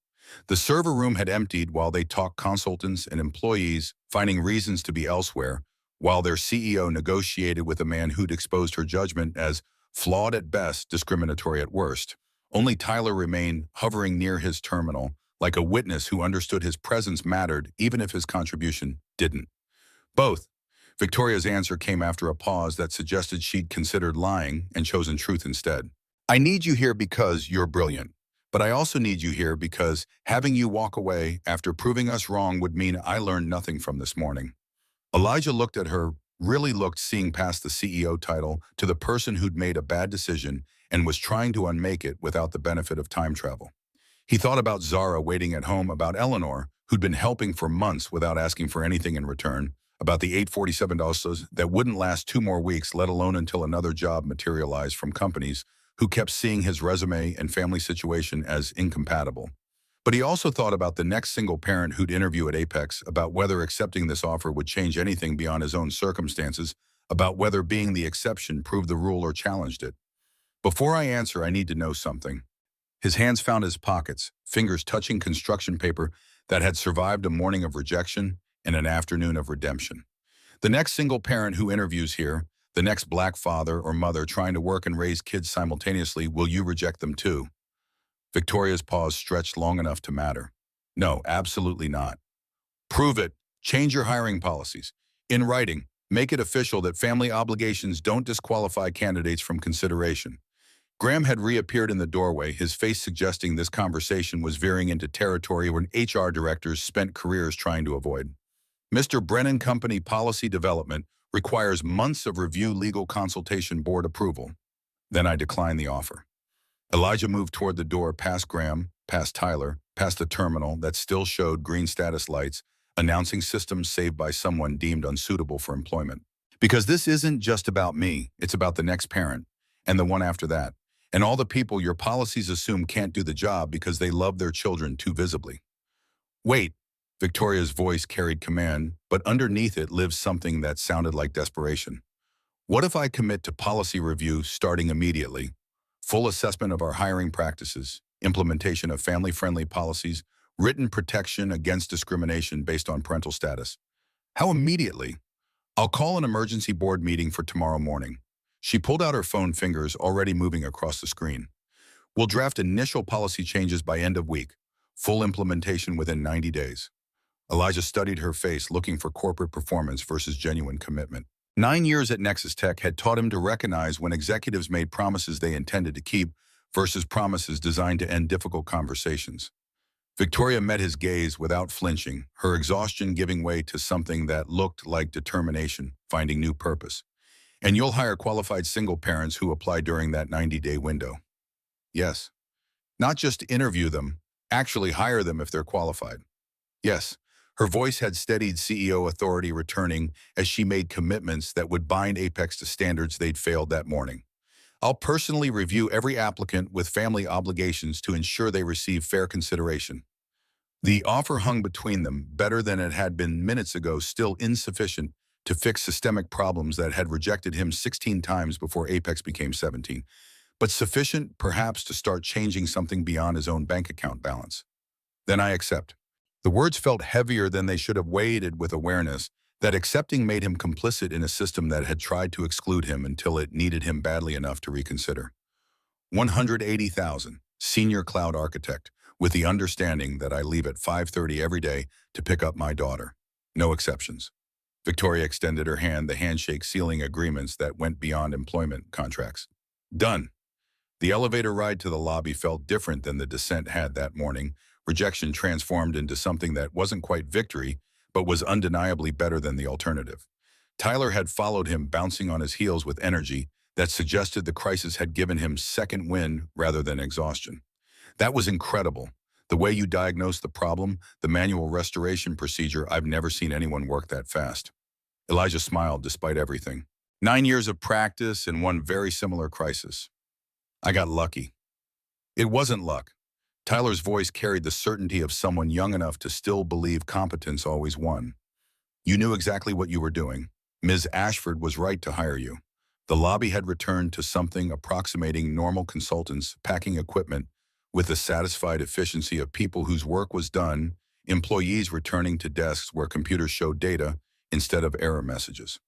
The server room had emptied while they talked consultants and employees, finding reasons to be elsewhere, while their CEO negotiated with a man who'd exposed her judgment as flawed at best, discriminatory at worst. Only Tyler remained hovering near his terminal, like a witness who understood his presence mattered even if his contribution didn't. Both. Victoria's answer came after a pause that suggested she'd considered lying and chosen truth instead. I need you here because you're brilliant, but I also need you here because having you walk away after proving us wrong would mean I learned nothing from this morning. Elijah looked at her, really looked, seeing past the CEO title to the person who'd made a bad decision and was trying to unmake it without the benefit of time travel. He thought about Zara waiting at home, about Eleanor, who'd been helping for months without asking for anything in return, about the $847 that wouldn't last 2 more weeks, let alone until another job materialized, from companies who kept seeing his resume and family situation as incompatible. But he also thought about the next single parent who'd interview at Apex, about whether accepting this offer would change anything beyond his own circumstances, about whether being the exception proved the rule or challenged it. Before I answer, I need to know something. His hands found his pockets, fingers touching construction paper that had survived a morning of rejection and an afternoon of redemption. The next single parent who interviews here, the next black father or mother trying to work and raise kids simultaneously, will you reject them too? Victoria's pause stretched long enough to matter. No, absolutely not. Prove it. Change your hiring policies. In writing, make it official that family obligations don't disqualify candidates from consideration. Graham had reappeared in the doorway, his face suggesting this conversation was veering into territory where HR directors spent careers trying to avoid. Mr. Brennan Company policy development requires months of review, legal consultation, board approval. Then I declined the offer. Elijah moved toward the door, past Graham, past Tyler, past the terminal that still showed green status lights, announcing systems saved by someone deemed unsuitable for employment. Because this isn't just about me, it's about the next parent, and the one after that, and all the people your policies assume can't do the job because they love their children too visibly. Wait, Victoria's voice carried command, but underneath it lived something that sounded like desperation. What if I commit to policy review starting immediately? Full assessment of our hiring practices, implementation of family-friendly policies, written protection against discrimination based on parental status. How immediately? I'll call an emergency board meeting for tomorrow morning. She pulled out her phone, fingers already moving across the screen. We'll draft initial policy changes by end of week. Full implementation within 90 days. Elijah studied her face, looking for corporate performance versus genuine commitment. 9 years at Nexus Tech had taught him to recognize when executives made promises they intended to keep versus promises designed to end difficult conversations. Victoria met his gaze without flinching, her exhaustion giving way to something that looked like determination, finding new purpose. And you'll hire qualified single parents who apply during that 90-day window. Yes. Not just interview them, actually hire them if they're qualified. Yes. Her voice had steadied CEO authority returning as she made commitments that would bind Apex to standards they'd failed that morning. I'll personally review every applicant with family obligations to ensure they receive fair consideration. The offer hung between them, better than it had been minutes ago, still insufficient to fix systemic problems that had rejected him 16 times before Apex became 17, but sufficient, perhaps, to start changing something beyond his own bank account balance. Then I accept. The words felt heavier than they should have, weighted with awareness that accepting made him complicit in a system that had tried to exclude him until it needed him badly enough to reconsider. 180,000, senior cloud architect, with the understanding that I leave at 5:30 every day to pick up my daughter. No exceptions. Victoria extended her hand, the handshake sealing agreements that went beyond employment contracts. Done. The elevator ride to the lobby felt different than the descent had that morning. Rejection transformed into something that wasn't quite victory, but was undeniably better than the alternative. Tyler had followed him, bouncing on his heels with energy that suggested the crisis had given him second wind rather than exhaustion. That was incredible. The way you diagnosed the problem, the manual restoration procedure, I've never seen anyone work that fast. Elijah smiled despite everything. 9 years of practice and one very similar crisis. I got lucky. It wasn't luck. Tyler's voice carried the certainty of someone young enough to still believe competence always won. You knew exactly what you were doing. Ms. Ashford was right to hire you. The lobby had returned to something approximating normal consultants packing equipment with the satisfied efficiency of people whose work was done, employees returning to desks where computers showed data instead of error messages.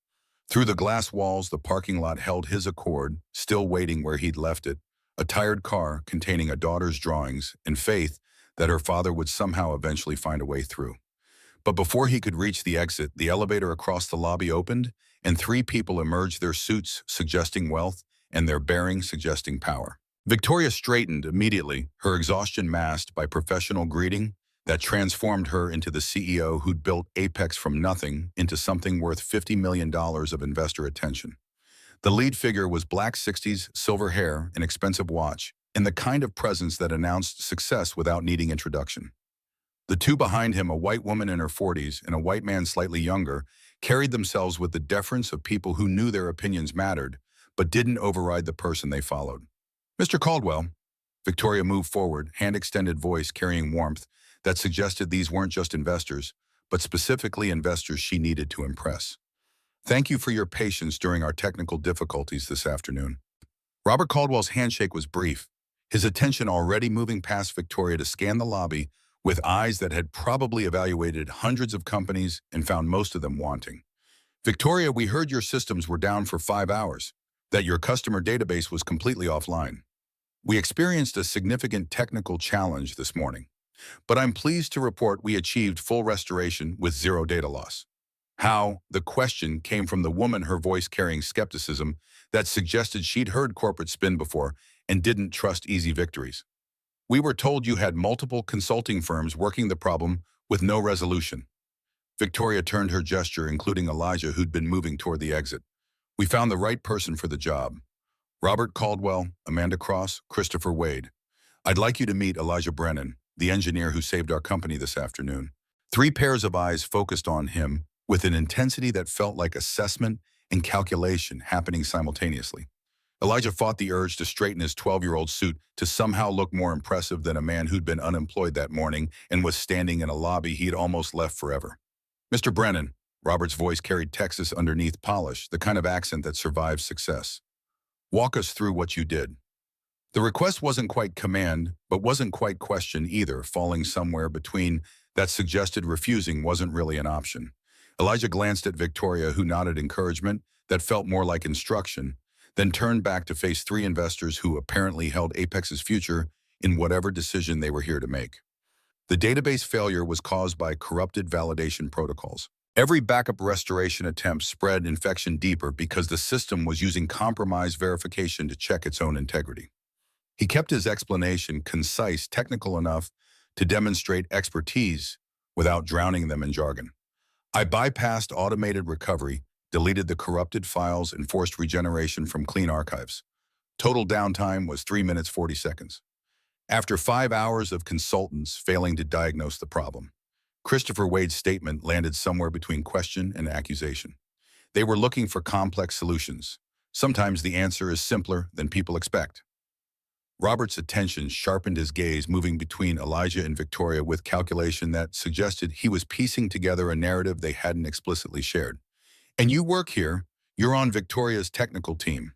Through the glass walls, the parking lot held his accord, still waiting where he'd left it, a tired car containing a daughter's drawings and faith that her father would somehow eventually find a way through. But before he could reach the exit, the elevator across the lobby opened, and three people emerged, their suits suggesting wealth and their bearing suggesting power. Victoria straightened immediately, her exhaustion masked by professional greeting that transformed her into the CEO who'd built Apex from nothing into something worth $50 million of investor attention. The lead figure was black 60s, silver hair, an expensive watch, and the kind of presence that announced success without needing introduction. The two behind him, a white woman in her 40s and a white man slightly younger, carried themselves with the deference of people who knew their opinions mattered, but didn't override the person they followed. Mr. Caldwell. Victoria moved forward, hand extended, voice carrying warmth that suggested these weren't just investors, but specifically investors she needed to impress. Thank you for your patience during our technical difficulties this afternoon. Robert Caldwell's handshake was brief, his attention already moving past Victoria to scan the lobby with eyes that had probably evaluated hundreds of companies and found most of them wanting. Victoria, we heard your systems were down for 5 hours, that your customer database was completely offline. We experienced a significant technical challenge this morning, but I'm pleased to report we achieved full restoration with zero data loss. How? The question came from the woman, her voice carrying skepticism that suggested she'd heard corporate spin before and didn't trust easy victories. We were told you had multiple consulting firms working the problem with no resolution. Victoria turned her gesture, including Elijah, who'd been moving toward the exit. We found the right person for the job. Robert Caldwell, Amanda Cross, Christopher Wade. I'd like you to meet Elijah Brennan, the engineer who saved our company this afternoon. 3 pairs of eyes focused on him with an intensity that felt like assessment and calculation happening simultaneously. Elijah fought the urge to straighten his 12-year-old suit to somehow look more impressive than a man who'd been unemployed that morning and was standing in a lobby he'd almost left forever. Mr. Brennan, Robert's voice carried Texas underneath polish, the kind of accent that survives success. Walk us through what you did. The request wasn't quite command, but wasn't quite question either, falling somewhere between that suggested refusing wasn't really an option. Elijah glanced at Victoria, who nodded encouragement that felt more like instruction, then turned back to face 3 investors who apparently held Apex's future in whatever decision they were here to make. The database failure was caused by corrupted validation protocols. Every backup restoration attempt spread infection deeper because the system was using compromised verification to check its own integrity. He kept his explanation concise, technical enough to demonstrate expertise without drowning them in jargon. I bypassed automated recovery, deleted the corrupted files, and forced regeneration from clean archives. Total downtime was 3 minutes 40 seconds. After 5 hours of consultants failing to diagnose the problem, Christopher Wade's statement landed somewhere between question and accusation. They were looking for complex solutions. Sometimes the answer is simpler than people expect. Robert's attention sharpened, his gaze moving between Elijah and Victoria with calculation that suggested he was piecing together a narrative they hadn't explicitly shared. And you work here, you're on Victoria's technical team.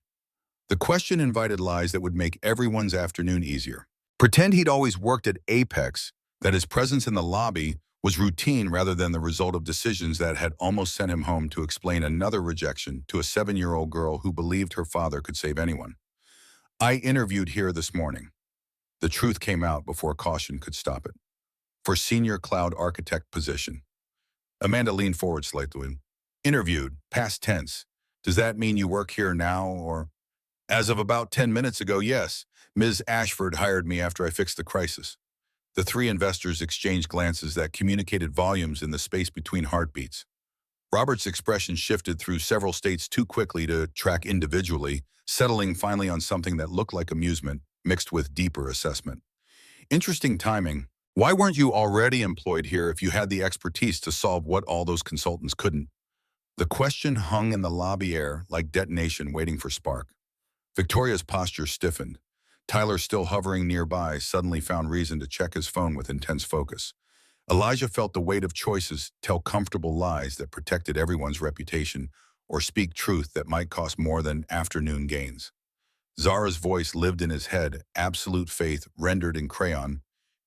The question invited lies that would make everyone's afternoon easier. Pretend he'd always worked at Apex, that his presence in the lobby was routine rather than the result of decisions that had almost sent him home to explain another rejection to a 7-year-old girl who believed her father could save anyone. I interviewed here this morning. The truth came out before caution could stop it. For senior cloud architect position. Amanda leaned forward slightly. Interviewed, past tense. Does that mean you work here now, or? As of about 10 minutes ago, yes. Ms. Ashford hired me after I fixed the crisis. The three investors exchanged glances that communicated volumes in the space between heartbeats. Robert's expression shifted through several states too quickly to track individually, settling finally on something that looked like amusement, mixed with deeper assessment. Interesting timing. Why weren't you already employed here if you had the expertise to solve what all those consultants couldn't? The question hung in the lobby air like detonation waiting for spark. Victoria's posture stiffened. Tyler, still hovering nearby, suddenly found reason to check his phone with intense focus. Elijah felt the weight of choices, tell comfortable lies that protected everyone's reputation, or speak truth that might cost more than afternoon gains. Zara's voice lived in his head, absolute faith rendered in crayon.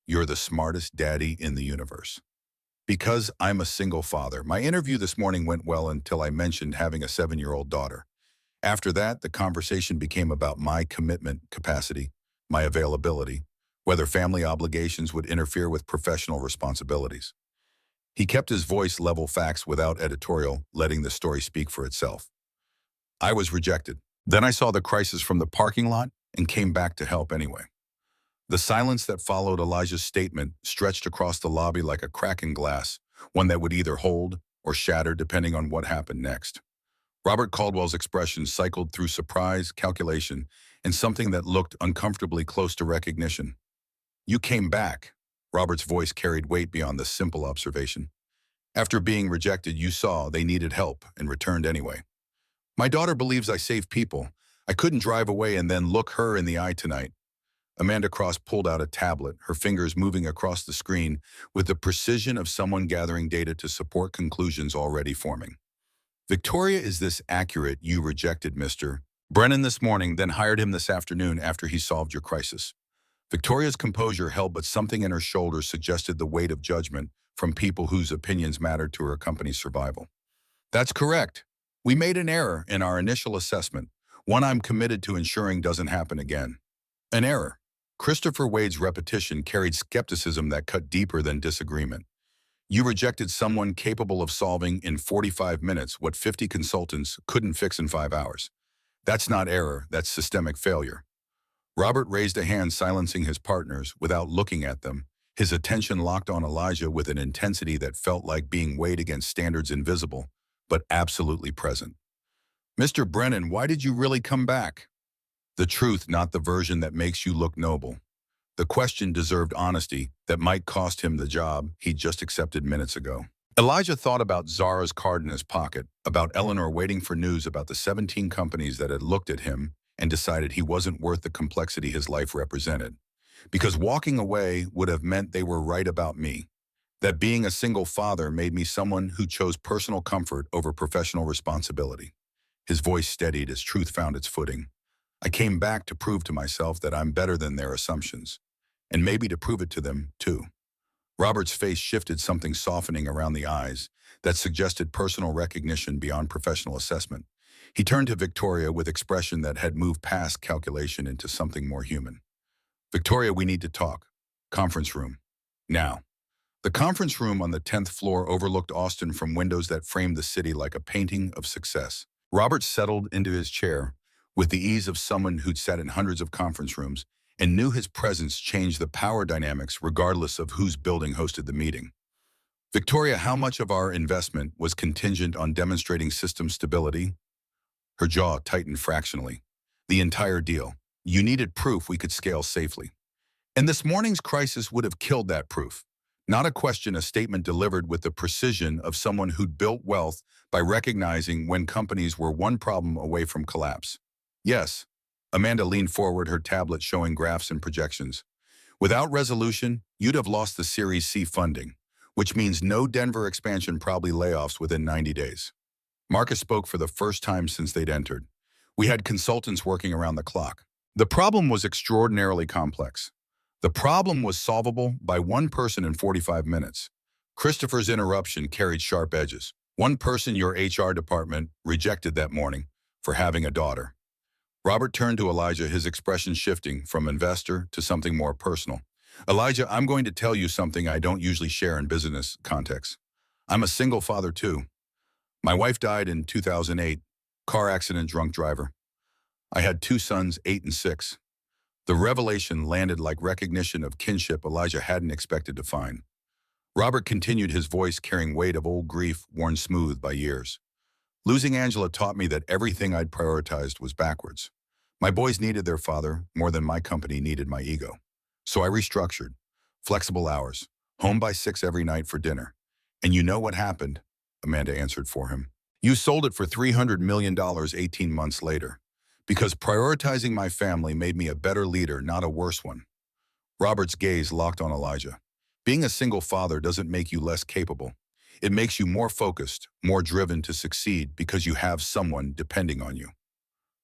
You're the smartest daddy in the universe. Because I'm a single father, my interview this morning went well until I mentioned having a 7-year-old daughter. After that, the conversation became about my commitment capacity, my availability, whether family obligations would interfere with professional responsibilities. He kept his voice level, facts without editorial, letting the story speak for itself. I was rejected. Then I saw the crisis from the parking lot and came back to help anyway. The silence that followed Elijah's statement stretched across the lobby like a crack in glass, one that would either hold or shatter depending on what happened next. Robert Caldwell's expression cycled through surprise, calculation, and something that looked uncomfortably close to recognition. You came back. Robert's voice carried weight beyond the simple observation. After being rejected, you saw they needed help and returned anyway. My daughter believes I save people. I couldn't drive away and then look her in the eye tonight. Amanda Cross pulled out a tablet, her fingers moving across the screen with the precision of someone gathering data to support conclusions already forming. Victoria, is this accurate? You rejected Mr. Brennan this morning, then hired him this afternoon after he solved your crisis. Victoria's composure held, but something in her shoulders suggested the weight of judgment from people whose opinions mattered to her company's survival. That's correct. We made an error in our initial assessment, one I'm committed to ensuring doesn't happen again. An error. Christopher Wade's repetition carried skepticism that cut deeper than disagreement. You rejected someone capable of solving in 45 minutes what 50 consultants couldn't fix in 5 hours. That's not error, that's systemic failure. Robert raised a hand, silencing his partners without looking at them, his attention locked on Elijah with an intensity that felt like being weighed against standards invisible, but absolutely present. Mr. Brennan, why did you really come back? The truth, not the version that makes you look noble. The question deserved honesty that might cost him the job he'd just accepted minutes ago. Elijah thought about Zara's card in his pocket, about Eleanor waiting for news about the 17 companies that had looked at him, and decided he wasn't worth the complexity his life represented. Because walking away would have meant they were right about me. That being a single father made me someone who chose personal comfort over professional responsibility. His voice steadied as truth found its footing. I came back to prove to myself that I'm better than their assumptions, and maybe to prove it to them, too. Robert's face shifted, something softening around the eyes that suggested personal recognition beyond professional assessment. He turned to Victoria with expression that had moved past calculation into something more human. Victoria, we need to talk. Conference room. Now. The conference room on the 10th floor overlooked Austin from windows that framed the city like a painting of success. Robert settled into his chair with the ease of someone who'd sat in hundreds of conference rooms and knew his presence changed the power dynamics regardless of whose building hosted the meeting. Victoria, how much of our investment was contingent on demonstrating system stability? Her jaw tightened fractionally. The entire deal. You needed proof we could scale safely. And this morning's crisis would have killed that proof. Not a question, a statement delivered with the precision of someone who'd built wealth by recognizing when companies were one problem away from collapse. Yes. Amanda leaned forward, her tablet showing graphs and projections. Without resolution, you'd have lost the Series C funding, which means no Denver expansion, probably layoffs within 90 days. Marcus spoke for the first time since they'd entered. We had consultants working around the clock. The problem was extraordinarily complex. The problem was solvable by one person in 45 minutes. Christopher's interruption carried sharp edges. One person your HR department rejected that morning for having a daughter. Robert turned to Elijah, his expression shifting from investor to something more personal. Elijah, I'm going to tell you something I don't usually share in business contexts. I'm a single father too. My wife died in 2008, car accident, drunk driver. I had two sons, 8 and 6. The revelation landed like recognition of kinship Elijah hadn't expected to find. Robert continued, his voice carrying weight of old grief worn smooth by years. Losing Angela taught me that everything I'd prioritized was backwards. My boys needed their father more than my company needed my ego. So I restructured. Flexible hours. Home by 6 every night for dinner. And you know what happened? Amanda answered for him. You sold it for $300 million 18 months later. Because prioritizing my family made me a better leader, not a worse one. Robert's gaze locked on Elijah. Being a single father doesn't make you less capable. It makes you more focused, more driven to succeed because you have someone depending on you.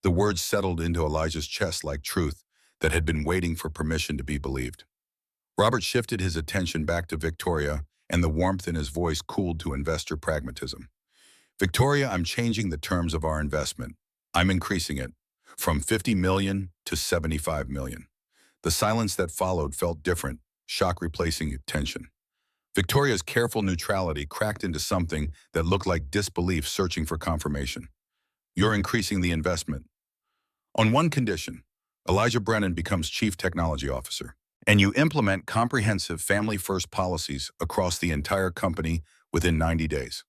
The words settled into Elijah's chest like truth that had been waiting for permission to be believed. Robert shifted his attention back to Victoria, and the warmth in his voice cooled to investor pragmatism. Victoria, I'm changing the terms of our investment. I'm increasing it from 50 million to 75 million. The silence that followed felt different, shock replacing tension. Victoria's careful neutrality cracked into something that looked like disbelief searching for confirmation. You're increasing the investment. On one condition, Elijah Brennan becomes Chief Technology Officer, and you implement comprehensive family-first policies across the entire company within 90 days.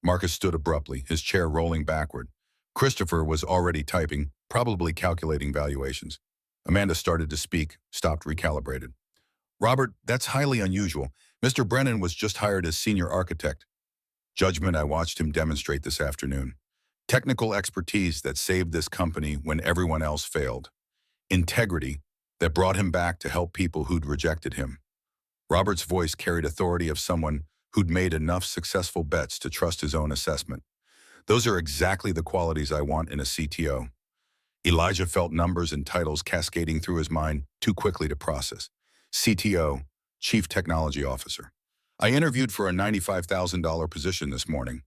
Marcus stood abruptly, his chair rolling backward. Christopher was already typing, probably calculating valuations. Amanda started to speak, stopped, recalibrated. Robert, that's highly unusual. Mr. Brennan was just hired as senior architect. Judgment, I watched him demonstrate this afternoon. Technical expertise that saved this company when everyone else failed. Integrity that brought him back to help people who'd rejected him. Robert's voice carried authority of someone who'd made enough successful bets to trust his own assessment. Those are exactly the qualities I want in a CTO. Elijah felt numbers and titles cascading through his mind too quickly to process. CTO, Chief Technology Officer. I interviewed for a $95,000 position this morning.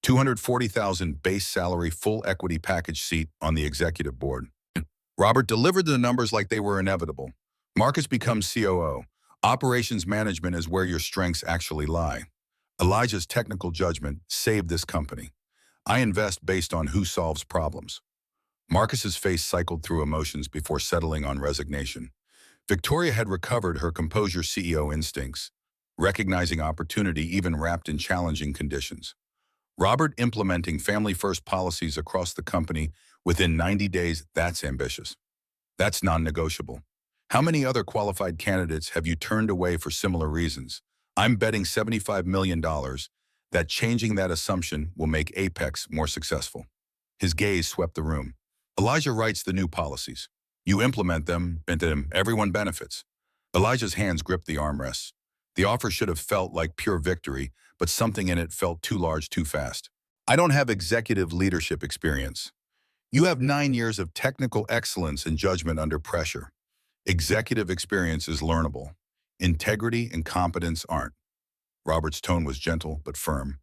$240,000 base salary, full equity package, seat on the executive board. Robert delivered the numbers like they were inevitable. Marcus becomes COO. Operations management is where your strengths actually lie. Elijah's technical judgment saved this company. I invest based on who solves problems. Marcus's face cycled through emotions before settling on resignation. Victoria had recovered her composure CEO instincts, recognizing opportunity even wrapped in challenging conditions. Robert implementing family-first policies across the company within 90 days, that's ambitious. That's non-negotiable. How many other qualified candidates have you turned away for similar reasons? I'm betting $75 million that changing that assumption will make Apex more successful. His gaze swept the room. Elijah writes the new policies. You implement them, and everyone benefits. Elijah's hands gripped the armrests. The offer should have felt like pure victory, but something in it felt too large too fast. I don't have executive leadership experience. You have 9 years of technical excellence and judgment under pressure. Executive experience is learnable. Integrity and competence aren't. Robert's tone was gentle but firm.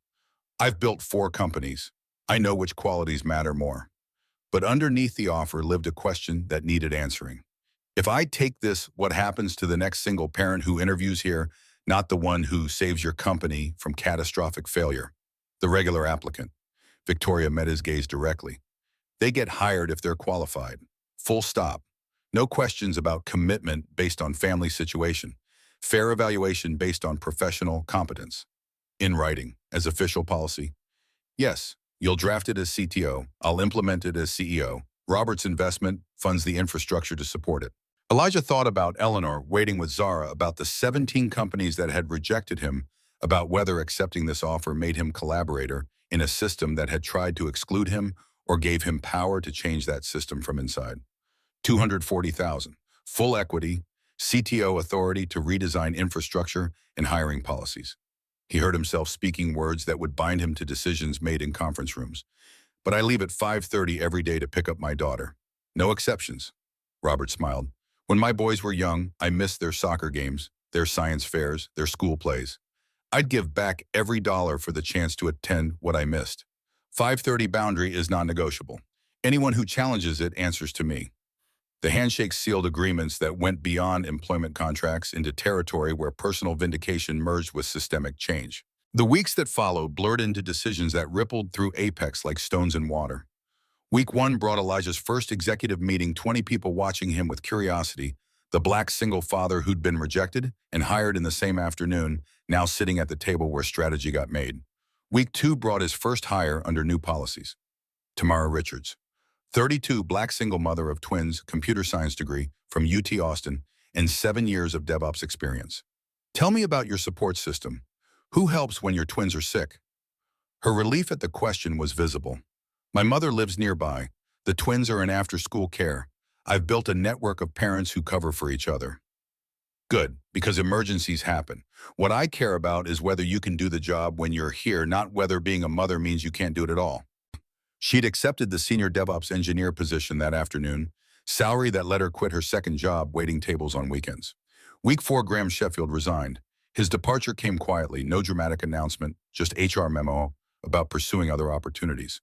I've built 4 companies. I know which qualities matter more. But underneath the offer lived a question that needed answering. If I take this, what happens to the next single parent who interviews here, not the one who saves your company from catastrophic failure? The regular applicant. Victoria met his gaze directly. They get hired if they're qualified. Full stop. No questions about commitment based on family situation. Fair evaluation based on professional competence. In writing, as official policy. Yes, you'll draft it as CTO. I'll implement it as CEO. Robert's investment funds the infrastructure to support it. Elijah thought about Eleanor waiting with Zara, about the 17 companies that had rejected him, about whether accepting this offer made him collaborator in a system that had tried to exclude him or gave him power to change that system from inside. 240,000, full equity, CTO authority to redesign infrastructure and hiring policies. He heard himself speaking words that would bind him to decisions made in conference rooms. But I leave at 5:30 every day to pick up my daughter. No exceptions. Robert smiled. When my boys were young, I missed their soccer games, their science fairs, their school plays. I'd give back every dollar for the chance to attend what I missed. 5:30 boundary is non-negotiable. Anyone who challenges it answers to me. The handshake sealed agreements that went beyond employment contracts into territory where personal vindication merged with systemic change. The weeks that followed blurred into decisions that rippled through Apex like stones in water. Week 1 brought Elijah's first executive meeting, 20 people watching him with curiosity, the black single father who'd been rejected and hired in the same afternoon, now sitting at the table where strategy got made. Week 2 brought his first hire under new policies. Tamara Richards, 32, black single mother of twins, computer science degree from UT Austin, and 7 years of DevOps experience. Tell me about your support system. Who helps when your twins are sick? Her relief at the question was visible. My mother lives nearby. The twins are in after-school care. I've built a network of parents who cover for each other. Good, because emergencies happen. What I care about is whether you can do the job when you're here, not whether being a mother means you can't do it at all. She'd accepted the senior DevOps engineer position that afternoon, salary that let her quit her second job waiting tables on weekends. Week 4, Graham Sheffield resigned. His departure came quietly, no dramatic announcement, just HR memo about pursuing other opportunities.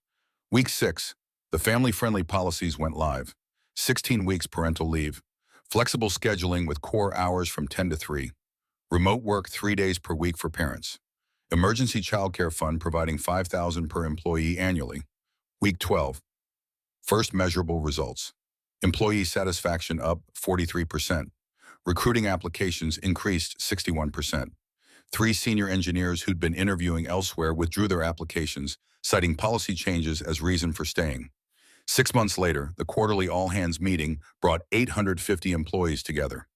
Week 6, the family-friendly policies went live. 16 weeks parental leave, flexible scheduling with core hours from 10 to 3, remote work 3 days per week for parents, emergency childcare fund providing $5,000 per employee annually. Week 12, first measurable results. Employee satisfaction up 43%. Recruiting applications increased 61%. 3 senior engineers who'd been interviewing elsewhere withdrew their applications, citing policy changes as reason for staying. 6 months later, the quarterly all-hands meeting brought 850 employees together.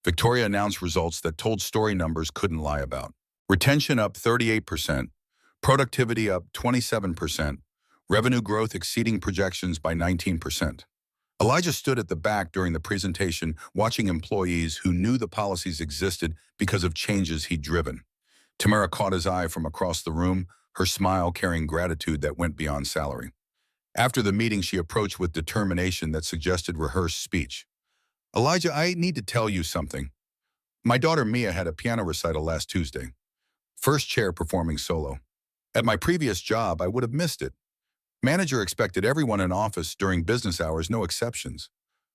Victoria announced results that told story numbers couldn't lie about. Retention up 38%, productivity up 27%, revenue growth exceeding projections by 19%. Elijah stood at the back during the presentation, watching employees who knew the policies existed because of changes he'd driven. Tamara caught his eye from across the room, her smile carrying gratitude that went beyond salary. After the meeting, she approached with determination that suggested rehearsed speech. Elijah, I need to tell you something. My daughter Mia had a piano recital last Tuesday. First chair performing solo. At my previous job, I would have missed it. Manager expected everyone in office during business hours, no exceptions.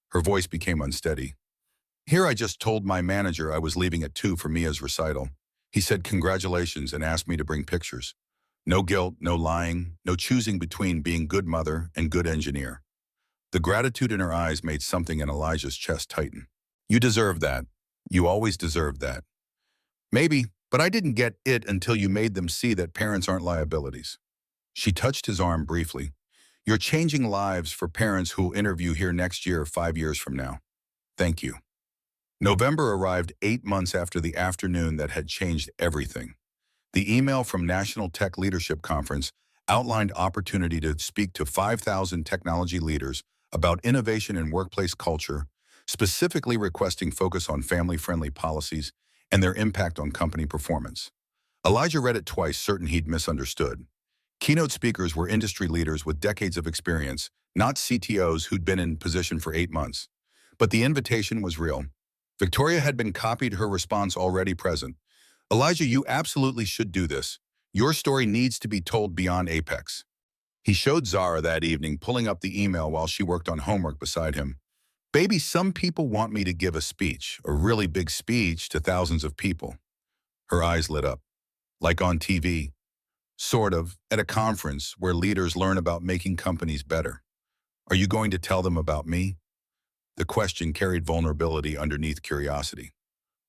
Her voice became unsteady. Here I just told my manager I was leaving at 2 for Mia's recital. He said congratulations and asked me to bring pictures. No guilt, no lying, no choosing between being good mother and good engineer. The gratitude in her eyes made something in Elijah's chest tighten. You deserve that. You always deserved that. Maybe, but I didn't get it until you made them see that parents aren't liabilities. She touched his arm briefly. You're changing lives for parents who'll interview here next year, 5 years from now. Thank you. November arrived 8 months after the afternoon that had changed everything. The email from National Tech Leadership Conference outlined opportunity to speak to 5,000 technology leaders about innovation and workplace culture, specifically requesting focus on family-friendly policies and their impact on company performance. Elijah read it twice, certain he'd misunderstood. Keynote speakers were industry leaders with decades of experience, not CTOs who'd been in position for 8 months. But the invitation was real. Victoria had been copied, her response already present. Elijah, you absolutely should do this. Your story needs to be told beyond Apex. He showed Zara that evening, pulling up the email while she worked on homework beside him. Baby, some people want me to give a speech, a really big speech to thousands of people. Her eyes lit up. Like on TV. Sort of, at a conference where leaders learn about making companies better. Are you going to tell them about me? The question carried vulnerability underneath curiosity.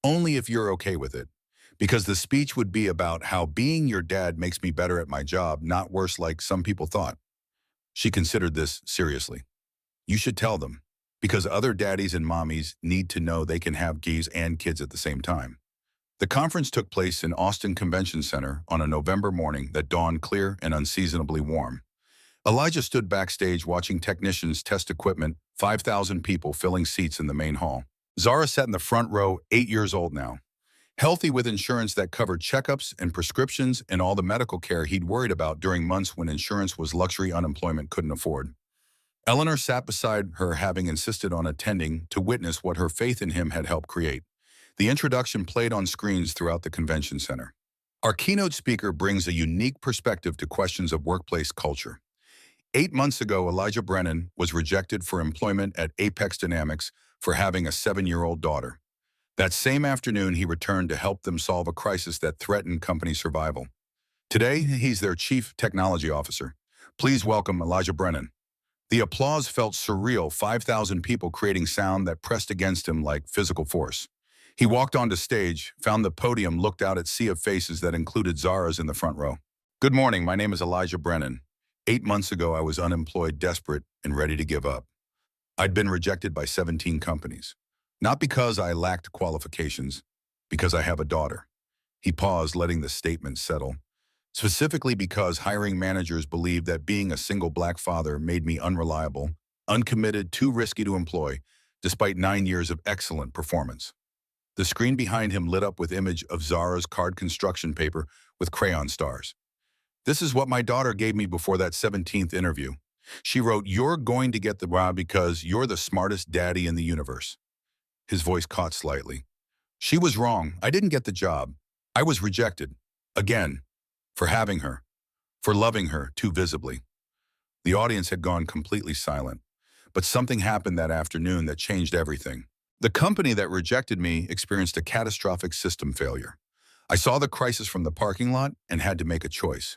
Only if you're okay with it. Because the speech would be about how being your dad makes me better at my job, not worse like some people thought. She considered this seriously. You should tell them. Because other daddies and mommies need to know they can have geese and kids at the same time. The conference took place in Austin Convention Center on a November morning that dawned clear and unseasonably warm. Elijah stood backstage watching technicians test equipment, 5,000 people filling seats in the main hall. Zara sat in the front row, 8 years old now. Healthy with insurance that covered checkups and prescriptions and all the medical care he'd worried about during months when insurance was luxury unemployment couldn't afford. Eleanor sat beside her, having insisted on attending to witness what her faith in him had helped create. The introduction played on screens throughout the convention center. Our keynote speaker brings a unique perspective to questions of workplace culture. 8 months ago, Elijah Brennan was rejected for employment at Apex Dynamics for having a 7-year-old daughter. That same afternoon, he returned to help them solve a crisis that threatened company survival. Today, he's their chief technology officer. Please welcome Elijah Brennan. The applause felt surreal, 5,000 people creating sound that pressed against him like physical force. He walked onto stage, found the podium, looked out at sea of faces that included Zara's in the front row. Good morning, my name is Elijah Brennan. 8 months ago, I was unemployed, desperate, and ready to give up. I'd been rejected by 17 companies. Not because I lacked qualifications, because I have a daughter. He paused, letting the statement settle. Specifically because hiring managers believed that being a single black father made me unreliable, uncommitted, too risky to employ, despite 9 years of excellent performance. The screen behind him lit up with image of Zara's card construction paper with crayon stars. This is what my daughter gave me before that 17th interview. She wrote, "You're going to get the job because you're the smartest daddy in the universe." His voice caught slightly. She was wrong. I didn't get the job. I was rejected. Again. For having her. For loving her too visibly. The audience had gone completely silent. But something happened that afternoon that changed everything. The company that rejected me experienced a catastrophic system failure. I saw the crisis from the parking lot and had to make a choice.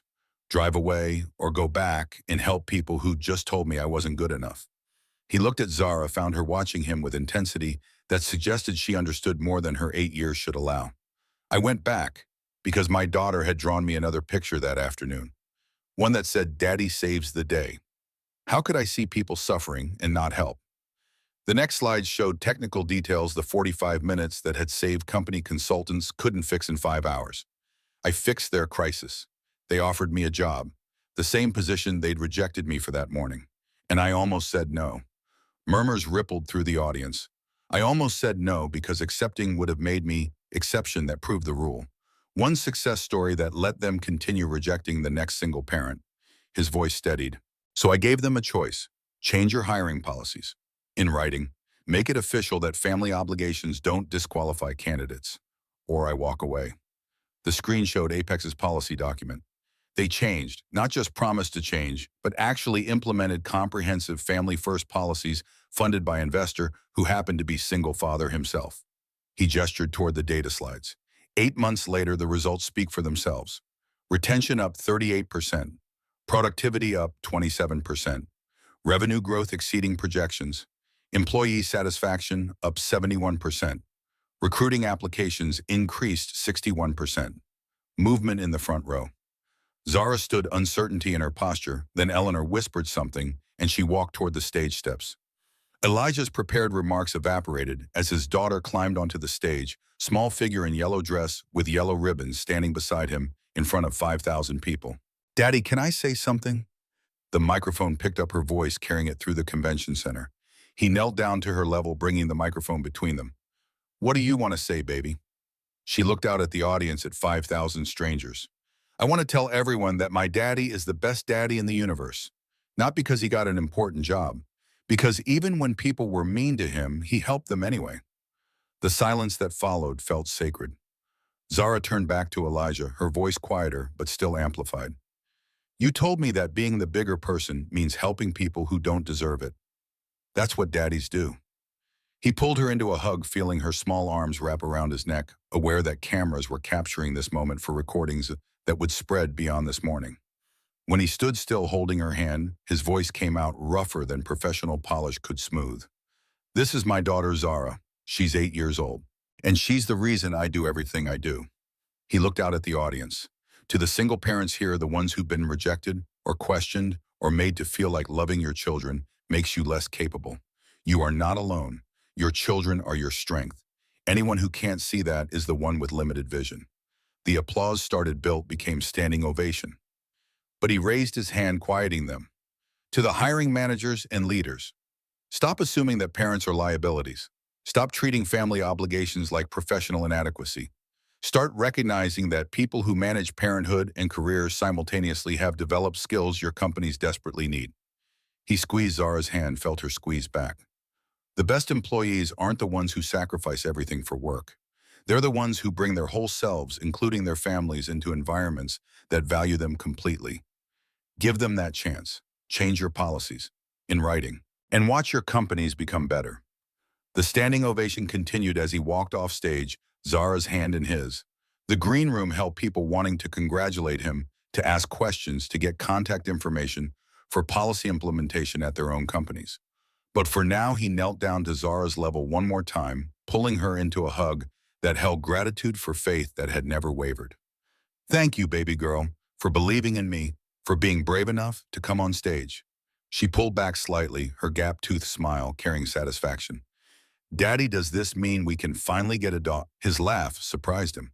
Drive away or go back and help people who just told me I wasn't good enough. He looked at Zara, found her watching him with intensity that suggested she understood more than her 8 years should allow. I went back because my daughter had drawn me another picture that afternoon. One that said, "Daddy saves the day." How could I see people suffering and not help? The next slide showed technical details the 45 minutes that had saved company consultants couldn't fix in 5 hours. I fixed their crisis. They offered me a job, the same position they'd rejected me for that morning. And I almost said no. Murmurs rippled through the audience. I almost said no because accepting would have made me exception that proved the rule. One success story that let them continue rejecting the next single parent. His voice steadied. So I gave them a choice. Change your hiring policies. In writing, make it official that family obligations don't disqualify candidates. Or I walk away. The screen showed Apex's policy document. They changed, not just promised to change, but actually implemented comprehensive family-first policies funded by an investor who happened to be single father himself. He gestured toward the data slides. 8 months later, the results speak for themselves. Retention up 38%. Productivity up 27%. Revenue growth exceeding projections. Employee satisfaction up 71%. Recruiting applications increased 61%. Movement in the front row. Zara stood, uncertainty in her posture, then Eleanor whispered something, and she walked toward the stage steps. Elijah's prepared remarks evaporated as his daughter climbed onto the stage, small figure in yellow dress with yellow ribbons standing beside him in front of 5,000 people. "Daddy, can I say something?" The microphone picked up her voice, carrying it through the convention center. He knelt down to her level, bringing the microphone between them. "What do you want to say, baby?" She looked out at the audience at 5,000 strangers. "I want to tell everyone that my daddy is the best daddy in the universe. Not because he got an important job, because even when people were mean to him, he helped them anyway." The silence that followed felt sacred. Zara turned back to Elijah, her voice quieter but still amplified. "You told me that being the bigger person means helping people who don't deserve it. That's what daddies do." He pulled her into a hug, feeling her small arms wrap around his neck, aware that cameras were capturing this moment for recordings that would spread beyond this morning. When he stood still holding her hand, his voice came out rougher than professional polish could smooth. "This is my daughter Zara. She's 8 years old. And she's the reason I do everything I do." He looked out at the audience. To the single parents here, the ones who've been rejected or questioned or made to feel like loving your children makes you less capable. You are not alone. Your children are your strength. Anyone who can't see that is the one with limited vision. The applause started built became standing ovation. But he raised his hand, quieting them. To the hiring managers and leaders, stop assuming that parents are liabilities. Stop treating family obligations like professional inadequacy. Start recognizing that people who manage parenthood and careers simultaneously have developed skills your companies desperately need. He squeezed Zara's hand, felt her squeeze back. The best employees aren't the ones who sacrifice everything for work. They're the ones who bring their whole selves, including their families, into environments that value them completely. Give them that chance. change your policies, in writing, and watch your companies become better. The standing ovation continued as he walked off stage, Zara's hand in his. The green room held people wanting to congratulate him, to ask questions, to get contact information for policy implementation at their own companies. But for now, he knelt down to Zara's level one more time, pulling her into a hug that held gratitude for faith that had never wavered. Thank you, baby girl, for believing in me, for being brave enough to come on stage. She pulled back slightly, her gap-toothed smile carrying satisfaction. Daddy, does this mean we can finally get a dog? His laugh surprised him.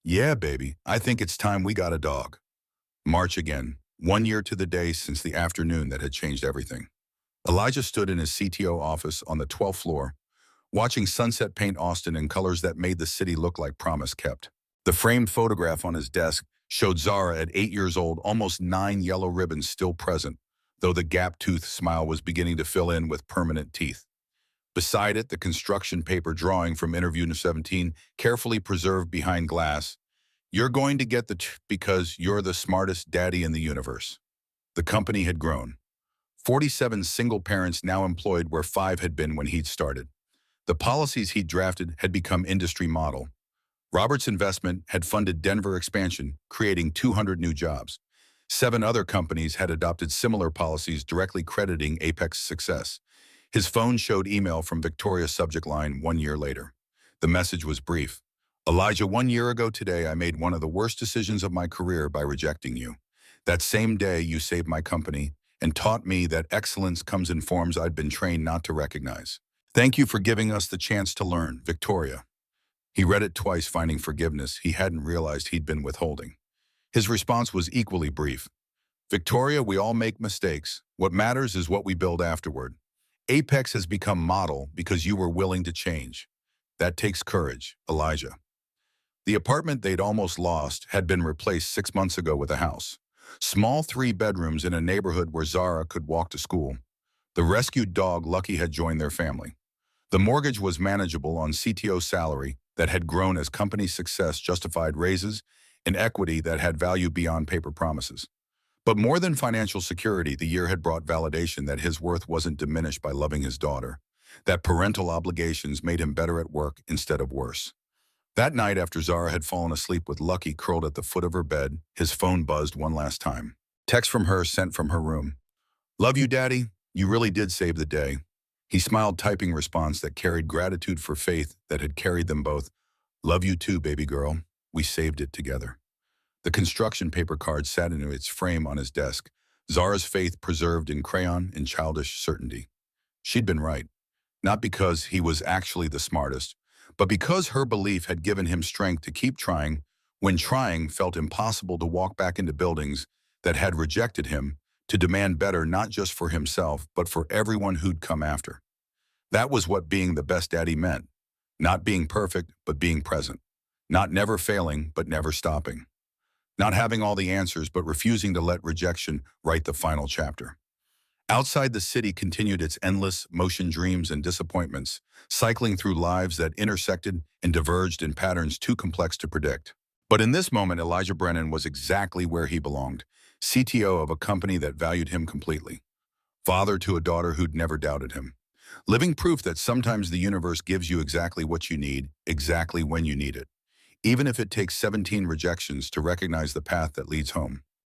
Yeah, baby, I think it's time we got a dog. March again, 1 year to the day since the afternoon that had changed everything. Elijah stood in his CTO office on the 12th floor, watching sunset paint Austin in colors that made the city look like promise kept. The framed photograph on his desk showed Zara at 8 years old, almost 9 yellow ribbons still present, though the gap-toothed smile was beginning to fill in with permanent teeth. Beside it, the construction paper drawing from interview 17, carefully preserved behind glass. You're going to get because you're the smartest daddy in the universe. The company had grown. 47 single parents now employed where 5 had been when he'd started. The policies he'd drafted had become industry model. Robert's investment had funded Denver expansion, creating 200 new jobs. 7 other companies had adopted similar policies directly crediting Apex's success. His phone showed email from Victoria's subject line 1 year later. The message was brief. Elijah, 1 year ago today, I made one of the worst decisions of my career by rejecting you. That same day, you saved my company and taught me that excellence comes in forms I'd been trained not to recognize. Thank you for giving us the chance to learn, Victoria. He read it twice, finding forgiveness he hadn't realized he'd been withholding. His response was equally brief. Victoria, we all make mistakes. What matters is what we build afterward. Apex has become model because you were willing to change. That takes courage, Elijah. The apartment they'd almost lost had been replaced 6 months ago with a house. Small 3 bedrooms in a neighborhood where Zara could walk to school. The rescued dog, Lucky, had joined their family. The mortgage was manageable on CTO salary that had grown as company success justified raises and equity that had value beyond paper promises. But more than financial security, the year had brought validation that his worth wasn't diminished by loving his daughter, that parental obligations made him better at work instead of worse. That night, after Zara had fallen asleep with Lucky curled at the foot of her bed, his phone buzzed one last time. Text from her sent from her room. Love you, Daddy. You really did save the day. He smiled, typing response that carried gratitude for faith that had carried them both. Love you too, baby girl. We saved it together. The construction paper card sat in its frame on his desk, Zara's faith preserved in crayon and childish certainty. She'd been right, not because he was actually the smartest, but because her belief had given him strength to keep trying when trying felt impossible, to walk back into buildings that had rejected him, to demand better not just for himself, but for everyone who'd come after. That was what being the best daddy meant. Not being perfect, but being present. Not never failing, but never stopping. Not having all the answers, but refusing to let rejection write the final chapter. Outside, the city continued its endless motion, dreams and disappointments, cycling through lives that intersected and diverged in patterns too complex to predict. But in this moment, Elijah Brennan was exactly where he belonged, CTO of a company that valued him completely. Father to a daughter who'd never doubted him. Living proof that sometimes the universe gives you exactly what you need, exactly when you need it, even if it takes 17 rejections to recognize the path that leads home.